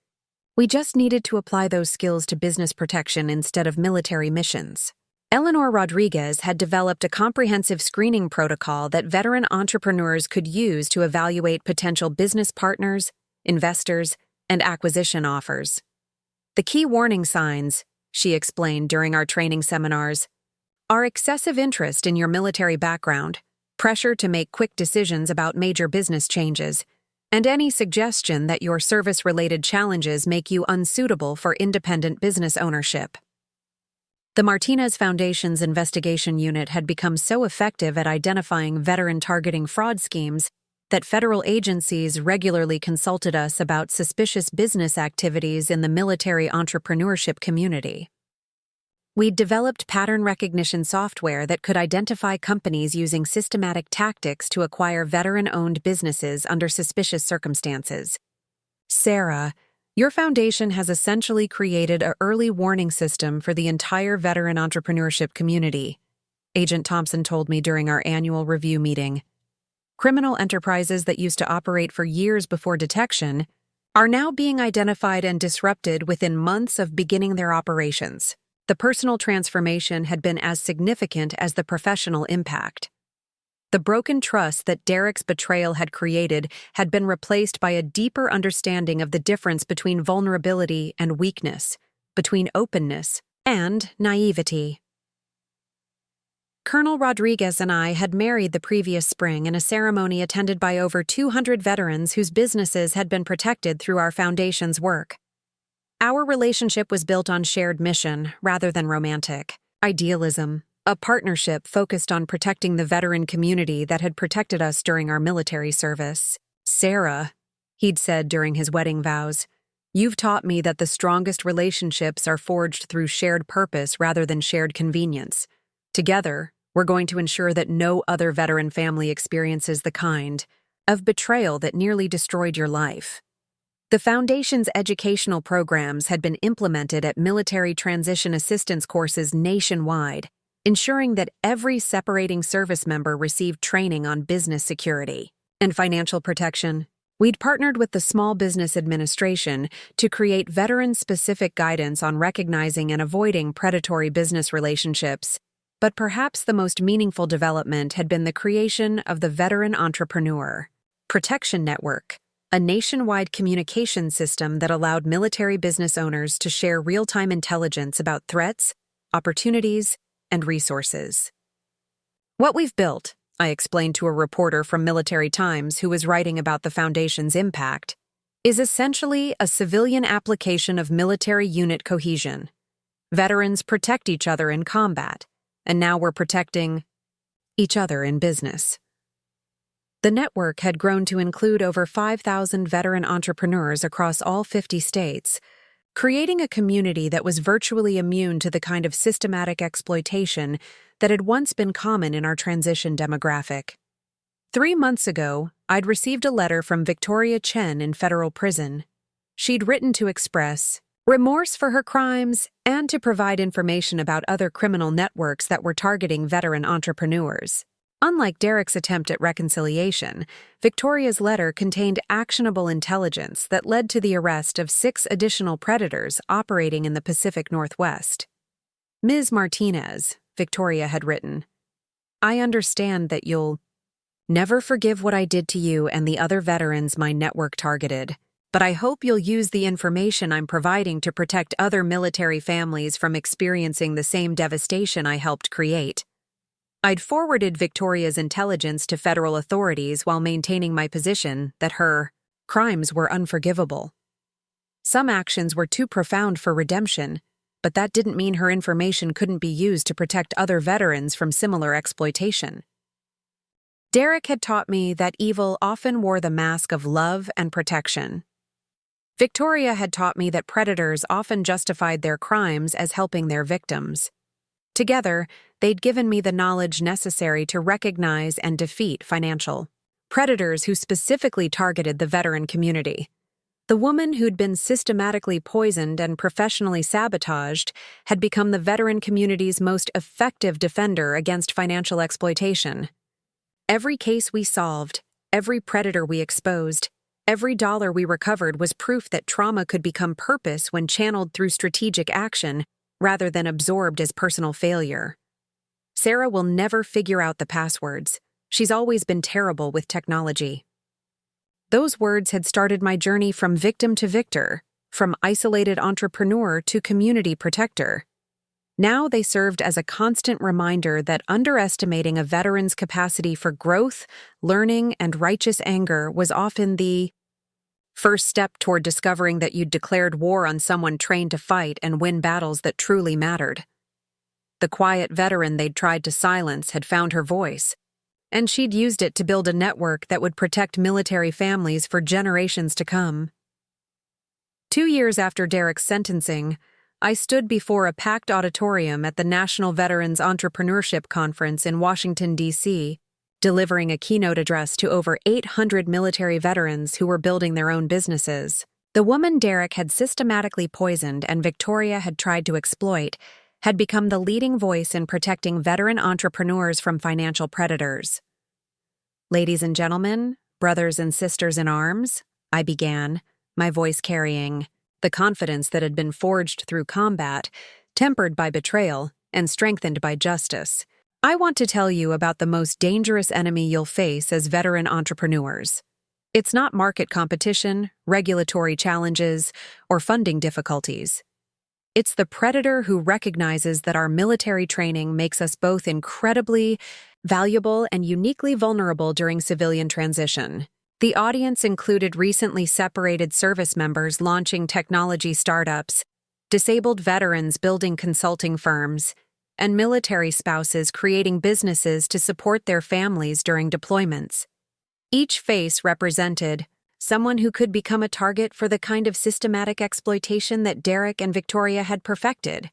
We just needed to apply those skills to business protection instead of military missions. Eleanor Rodriguez had developed a comprehensive screening protocol that veteran entrepreneurs could use to evaluate potential business partners, investors, and acquisition offers. The key warning signs, she explained during our training seminars, are excessive interest in your military background, pressure to make quick decisions about major business changes, and any suggestion that your service-related challenges make you unsuitable for independent business ownership. The Martinez Foundation's investigation unit had become so effective at identifying veteran-targeting fraud schemes that federal agencies regularly consulted us about suspicious business activities in the military entrepreneurship community. We'd developed pattern recognition software that could identify companies using systematic tactics to acquire veteran-owned businesses under suspicious circumstances. Sarah, your foundation has essentially created an early warning system for the entire veteran entrepreneurship community, Agent Thompson told me during our annual review meeting. Criminal enterprises that used to operate for years before detection are now being identified and disrupted within months of beginning their operations. The personal transformation had been as significant as the professional impact. The broken trust that Derek's betrayal had created had been replaced by a deeper understanding of the difference between vulnerability and weakness, between openness and naivety. Colonel Rodriguez and I had married the previous spring in a ceremony attended by over 200 veterans whose businesses had been protected through our foundation's work. Our relationship was built on shared mission rather than romantic idealism, a partnership focused on protecting the veteran community that had protected us during our military service. Sarah, he'd said during his wedding vows, you've taught me that the strongest relationships are forged through shared purpose rather than shared convenience. Together, we're going to ensure that no other veteran family experiences the kind of betrayal that nearly destroyed your life. The Foundation's educational programs had been implemented at military transition assistance courses nationwide, ensuring that every separating service member received training on business security and financial protection. We'd partnered with the Small Business Administration to create veteran-specific guidance on recognizing and avoiding predatory business relationships, but perhaps the most meaningful development had been the creation of the Veteran Entrepreneur Protection Network, a nationwide communication system that allowed military business owners to share real-time intelligence about threats, opportunities, and resources. What we've built, I explained to a reporter from Military Times who was writing about the Foundation's impact, is essentially a civilian application of military unit cohesion. Veterans protect each other in combat, and now we're protecting each other in business. The network had grown to include over 5,000 veteran entrepreneurs across all 50 states, creating a community that was virtually immune to the kind of systematic exploitation that had once been common in our transition demographic. 3 months ago, I'd received a letter from Victoria Chen in federal prison. She'd written to express remorse for her crimes and to provide information about other criminal networks that were targeting veteran entrepreneurs. Unlike Derek's attempt at reconciliation, Victoria's letter contained actionable intelligence that led to the arrest of 6 additional predators operating in the Pacific Northwest. Ms. Martinez, Victoria had written, I understand that you'll never forgive what I did to you and the other veterans my network targeted, but I hope you'll use the information I'm providing to protect other military families from experiencing the same devastation I helped create. I'd forwarded Victoria's intelligence to federal authorities while maintaining my position that her crimes were unforgivable. Some actions were too profound for redemption, but that didn't mean her information couldn't be used to protect other veterans from similar exploitation. Derek had taught me that evil often wore the mask of love and protection. Victoria had taught me that predators often justified their crimes as helping their victims. Together, they'd given me the knowledge necessary to recognize and defeat financial predators who specifically targeted the veteran community. The woman who'd been systematically poisoned and professionally sabotaged had become the veteran community's most effective defender against financial exploitation. Every case we solved, every predator we exposed, every dollar we recovered was proof that trauma could become purpose when channeled through strategic action rather than absorbed as personal failure. Sarah will never figure out the passwords. She's always been terrible with technology. Those words had started my journey from victim to victor, from isolated entrepreneur to community protector. Now they served as a constant reminder that underestimating a veteran's capacity for growth, learning, and righteous anger was often the first step toward discovering that you'd declared war on someone trained to fight and win battles that truly mattered. The quiet veteran they'd tried to silence had found her voice, and she'd used it to build a network that would protect military families for generations to come. 2 years after Derek's sentencing, I stood before a packed auditorium at the National Veterans Entrepreneurship Conference in Washington, D.C., delivering a keynote address to over 800 military veterans who were building their own businesses. The woman Derek had systematically poisoned and Victoria had tried to exploit had become the leading voice in protecting veteran entrepreneurs from financial predators. "Ladies and gentlemen, brothers and sisters in arms," I began, my voice carrying the confidence that had been forged through combat, tempered by betrayal, and strengthened by justice. "I want to tell you about the most dangerous enemy you'll face as veteran entrepreneurs. It's not market competition, regulatory challenges, or funding difficulties. It's the predator who recognizes that our military training makes us both incredibly valuable and uniquely vulnerable during civilian transition." The audience included recently separated service members launching technology startups, disabled veterans building consulting firms, and military spouses creating businesses to support their families during deployments. Each face represented someone who could become a target for the kind of systematic exploitation that Derek and Victoria had perfected.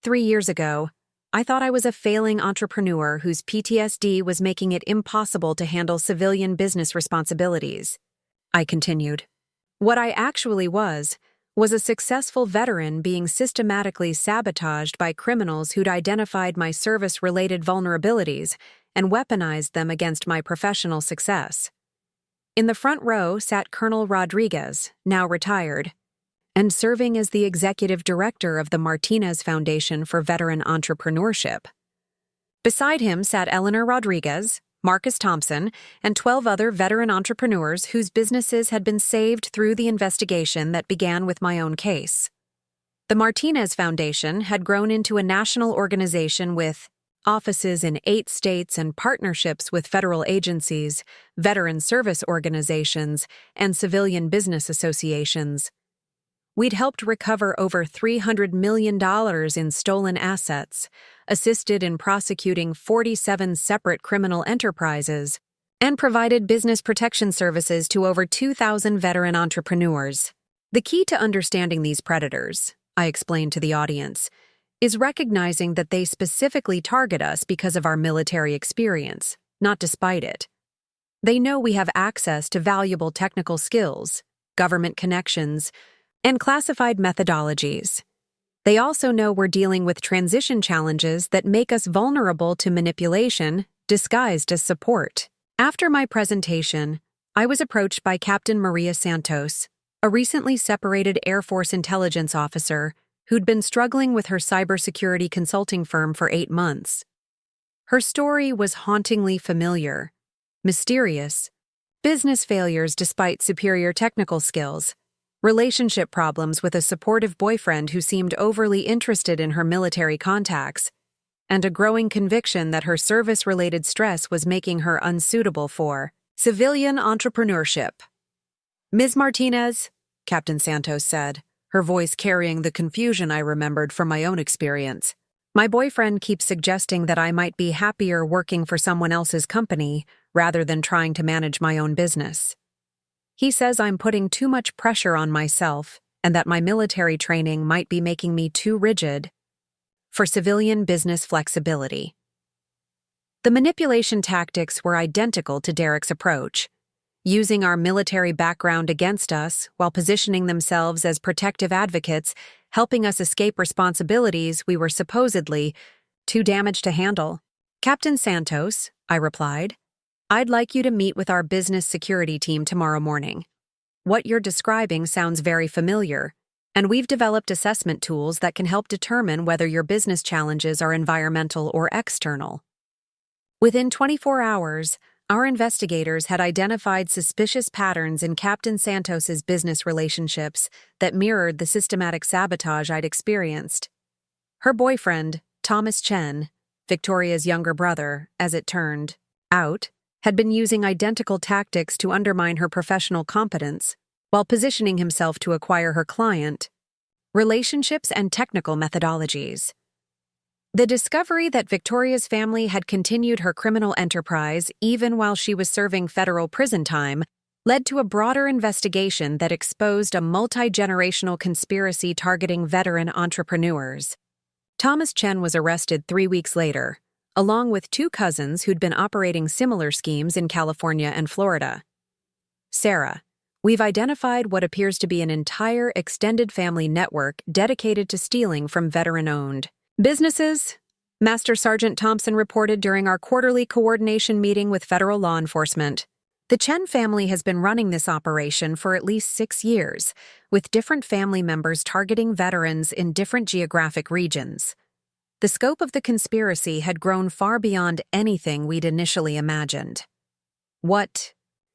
3 years ago, I thought I was a failing entrepreneur whose PTSD was making it impossible to handle civilian business responsibilities. I continued. What I actually was a successful veteran being systematically sabotaged by criminals who'd identified my service-related vulnerabilities and weaponized them against my professional success. In the front row sat Colonel Rodriguez, now retired, and serving as the executive director of the Martinez Foundation for Veteran Entrepreneurship. Beside him sat Eleanor Rodriguez, Marcus Thompson, and 12 other veteran entrepreneurs whose businesses had been saved through the investigation that began with my own case. The Martinez Foundation had grown into a national organization with offices in 8 states and partnerships with federal agencies, veteran service organizations, and civilian business associations. We'd helped recover over $300 million in stolen assets, assisted in prosecuting 47 separate criminal enterprises, and provided business protection services to over 2,000 veteran entrepreneurs. The key to understanding these predators, I explained to the audience, is recognizing that they specifically target us because of our military experience, not despite it. They know we have access to valuable technical skills, government connections, and classified methodologies. They also know we're dealing with transition challenges that make us vulnerable to manipulation, disguised as support. After my presentation, I was approached by Captain Maria Santos, a recently separated Air Force intelligence officer who'd been struggling with her cybersecurity consulting firm for 8 months. Her story was hauntingly familiar, mysterious, business failures despite superior technical skills, relationship problems with a supportive boyfriend who seemed overly interested in her military contacts, and a growing conviction that her service-related stress was making her unsuitable for civilian entrepreneurship. "Ms. Martinez," Captain Santos said, her voice carrying the confusion I remembered from my own experience, My boyfriend keeps suggesting that I might be happier working for someone else's company rather than trying to manage my own business. He says I'm putting too much pressure on myself and that my military training might be making me too rigid for civilian business flexibility. The manipulation tactics were identical to Derek's approach, using our military background against us while positioning themselves as protective advocates, helping us escape responsibilities we were supposedly too damaged to handle. "Captain Santos," I replied, "I'd like you to meet with our business security team tomorrow morning. What you're describing sounds very familiar, and we've developed assessment tools that can help determine whether your business challenges are environmental or external." Within 24 hours, our investigators had identified suspicious patterns in Captain Santos's business relationships that mirrored the systematic sabotage I'd experienced. Her boyfriend, Thomas Chen, Victoria's younger brother, as it turned out, had been using identical tactics to undermine her professional competence while positioning himself to acquire her client, relationships and technical methodologies. The discovery that Victoria's family had continued her criminal enterprise even while she was serving federal prison time led to a broader investigation that exposed a multi-generational conspiracy targeting veteran entrepreneurs. Thomas Chen was arrested 3 weeks later, along with 2 cousins who'd been operating similar schemes in California and Florida. "Sarah, we've identified what appears to be an entire extended family network dedicated to stealing from veteran-owned businesses," Master Sergeant Thompson reported during our quarterly coordination meeting with federal law enforcement. "The Chen family has been running this operation for at least 6 years, with different family members targeting veterans in different geographic regions. The scope of the conspiracy had grown far beyond anything we'd initially imagined. What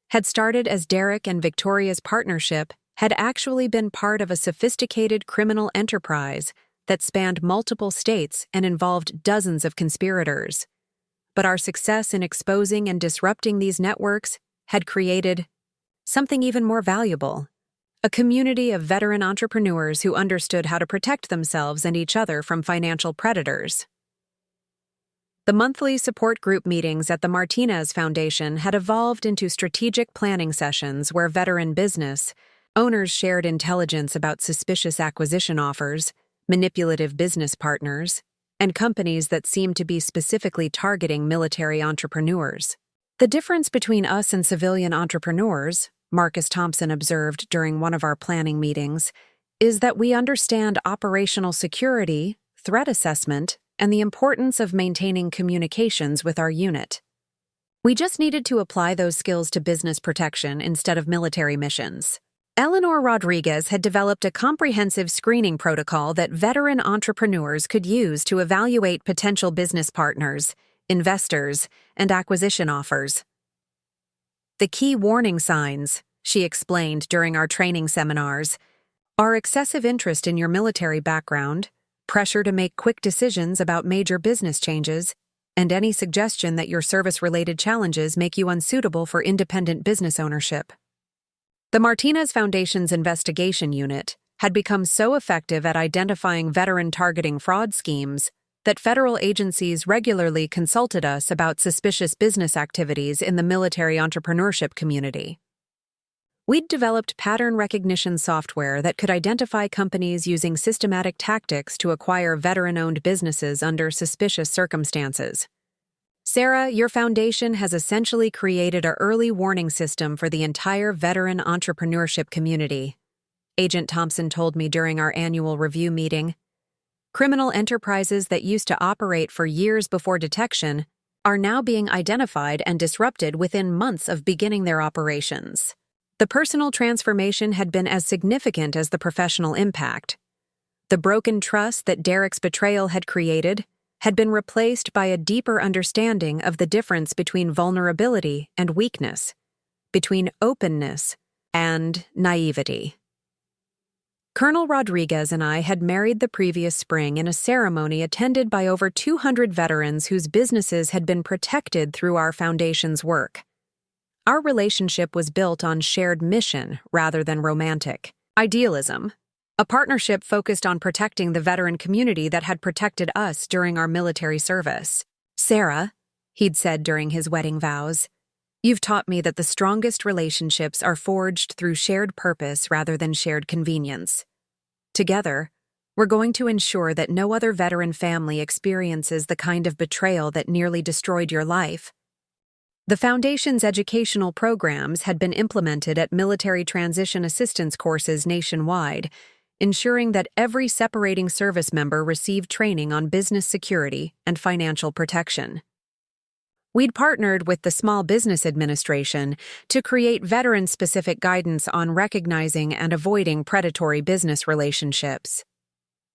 had started as Derek and Victoria's partnership had actually been part of a sophisticated criminal enterprise that spanned multiple states and involved dozens of conspirators. But our success in exposing and disrupting these networks had created something even more valuable: a community of veteran entrepreneurs who understood how to protect themselves and each other from financial predators." The monthly support group meetings at the Martinez Foundation had evolved into strategic planning sessions where veteran business owners shared intelligence about suspicious acquisition offers, manipulative business partners, and companies that seemed to be specifically targeting military entrepreneurs. "The difference between us and civilian entrepreneurs," Marcus Thompson observed during one of our planning meetings, "is that we understand operational security, threat assessment, and the importance of maintaining communications with our unit. We just needed to apply those skills to business protection instead of military missions." Eleanor Rodriguez had developed a comprehensive screening protocol that veteran entrepreneurs could use to evaluate potential business partners, investors, and acquisition offers. "The key warning signs," she explained during our training seminars, "are excessive interest in your military background, pressure to make quick decisions about major business changes, and any suggestion that your service-related challenges make you unsuitable for independent business ownership." The Martinez Foundation's investigation unit had become so effective at identifying veteran-targeting fraud schemes that federal agencies regularly consulted us about suspicious business activities in the military entrepreneurship community. We'd developed pattern recognition software that could identify companies using systematic tactics to acquire veteran-owned businesses under suspicious circumstances. "Sarah, your foundation has essentially created an early warning system for the entire veteran entrepreneurship community," Agent Thompson told me during our annual review meeting. "Criminal enterprises that used to operate for years before detection are now being identified and disrupted within months of beginning their operations." The personal transformation had been as significant as the professional impact. The broken trust that Derek's betrayal had created had been replaced by a deeper understanding of the difference between vulnerability and weakness, between openness and naivety. Colonel Rodriguez and I had married the previous spring in a ceremony attended by over 200 veterans whose businesses had been protected through our foundation's work. Our relationship was built on shared mission rather than romantic idealism. a partnership focused on protecting the veteran community that had protected us during our military service. "Sarah," he'd said during his wedding vows, "you've taught me that the strongest relationships are forged through shared purpose rather than shared convenience. Together, we're going to ensure that no other veteran family experiences the kind of betrayal that nearly destroyed your life." The Foundation's educational programs had been implemented at military transition assistance courses nationwide, ensuring that every separating service member received training on business security and financial protection. We'd partnered with the Small Business Administration to create veteran-specific guidance on recognizing and avoiding predatory business relationships.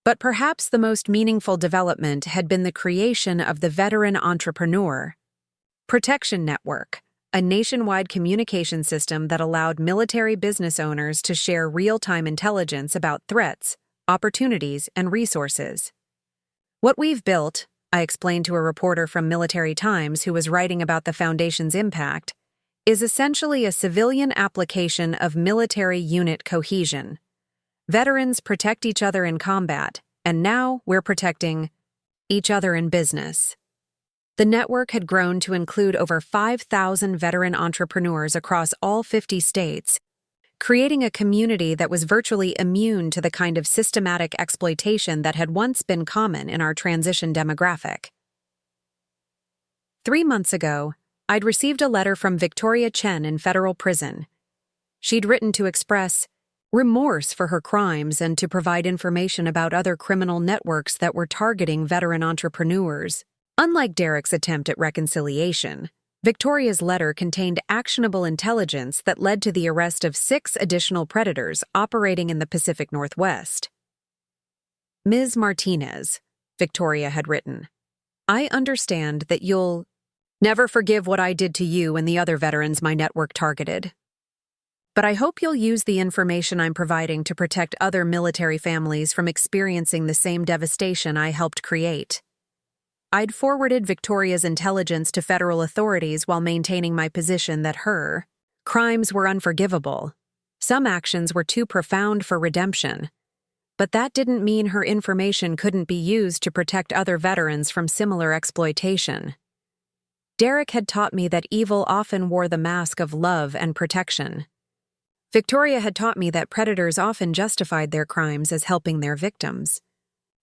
But perhaps the most meaningful development had been the creation of the Veteran Entrepreneur Protection Network, a nationwide communication system that allowed military business owners to share real-time intelligence about threats, opportunities, and resources. "What we've built," I explained to a reporter from Military Times who was writing about the Foundation's impact, "is essentially a civilian application of military unit cohesion. Veterans protect each other in combat, and now we're protecting each other in business." The network had grown to include over 5,000 veteran entrepreneurs across all 50 states, creating a community that was virtually immune to the kind of systematic exploitation that had once been common in our transition demographic. 3 months ago, I'd received a letter from Victoria Chen in federal prison. She'd written to express remorse for her crimes and to provide information about other criminal networks that were targeting veteran entrepreneurs. Unlike Derek's attempt at reconciliation, Victoria's letter contained actionable intelligence that led to the arrest of 6 additional predators operating in the Pacific Northwest. "Ms. Martinez," Victoria had written, "I understand that you'll never forgive what I did to you and the other veterans my network targeted. But I hope you'll use the information I'm providing to protect other military families from experiencing the same devastation I helped create." I'd forwarded Victoria's intelligence to federal authorities while maintaining my position that her crimes were unforgivable. Some actions were too profound for redemption. But that didn't mean her information couldn't be used to protect other veterans from similar exploitation. Derek had taught me that evil often wore the mask of love and protection. Victoria had taught me that predators often justified their crimes as helping their victims.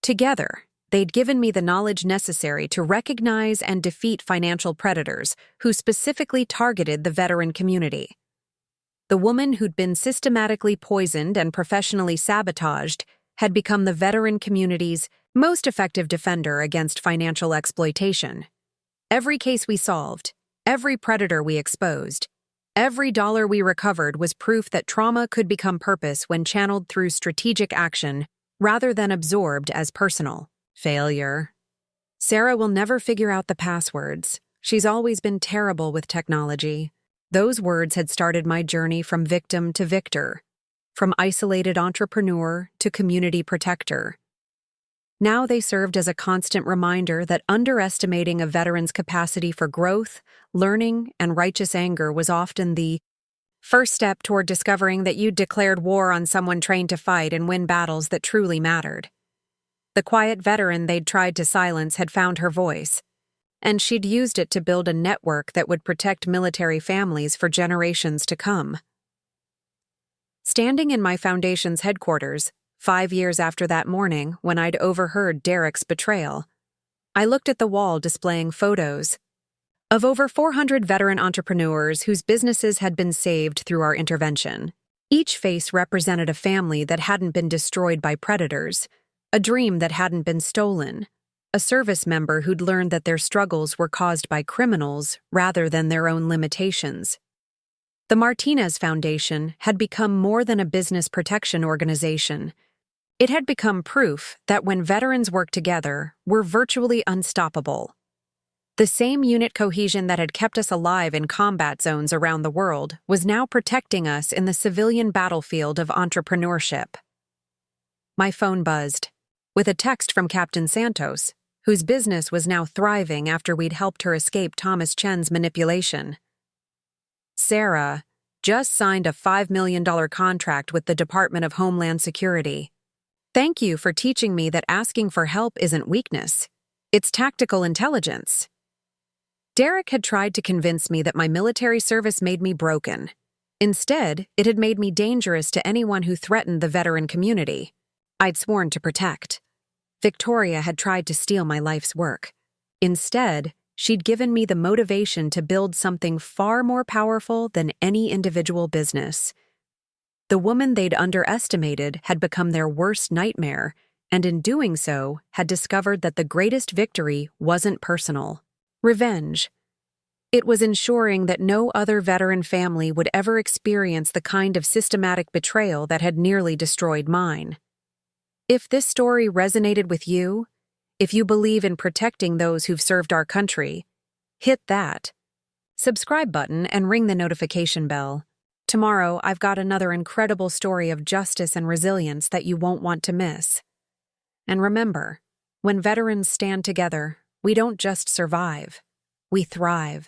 Together, they'd given me the knowledge necessary to recognize and defeat financial predators who specifically targeted the veteran community. The woman who'd been systematically poisoned and professionally sabotaged had become the veteran community's most effective defender against financial exploitation. Every case we solved, every predator we exposed, every dollar we recovered was proof that trauma could become purpose when channeled through strategic action rather than absorbed as personal failure. "Sarah will never figure out the passwords. She's always been terrible with technology." Those words had started my journey from victim to victor, from isolated entrepreneur to community protector. Now they served as a constant reminder that underestimating a veteran's capacity for growth, learning, and righteous anger was often the first step toward discovering that you'd declared war on someone trained to fight and win battles that truly mattered. The quiet veteran they'd tried to silence had found her voice, and she'd used it to build a network that would protect military families for generations to come. Standing in my foundation's headquarters, 5 years after that morning when I'd overheard Derek's betrayal, I looked at the wall displaying photos of over 400 veteran entrepreneurs whose businesses had been saved through our intervention. Each face represented a family that hadn't been destroyed by predators, a dream that hadn't been stolen, a service member who'd learned that their struggles were caused by criminals rather than their own limitations. The Martinez Foundation had become more than a business protection organization. It had become proof that when veterans work together, we're virtually unstoppable. The same unit cohesion that had kept us alive in combat zones around the world was now protecting us in the civilian battlefield of entrepreneurship. My phone buzzed, with a text from Captain Santos, whose business was now thriving after we'd helped her escape Thomas Chen's manipulation. "Sarah just signed a $5 million contract with the Department of Homeland Security. Thank you for teaching me that asking for help isn't weakness. It's tactical intelligence. Derek had tried to convince me that my military service made me broken. Instead, it had made me dangerous to anyone who threatened the veteran community I'd sworn to protect. Victoria had tried to steal my life's work. Instead, she'd given me the motivation to build something far more powerful than any individual business. The woman they'd underestimated had become their worst nightmare, and in doing so, had discovered that the greatest victory wasn't personal. Revenge. It was ensuring that no other veteran family would ever experience the kind of systematic betrayal that had nearly destroyed mine. If this story resonated with you, if you believe in protecting those who've served our country, hit that subscribe button and ring the notification bell. Tomorrow, I've got another incredible story of justice and resilience that you won't want to miss. And remember, when veterans stand together, we don't just survive, we thrive.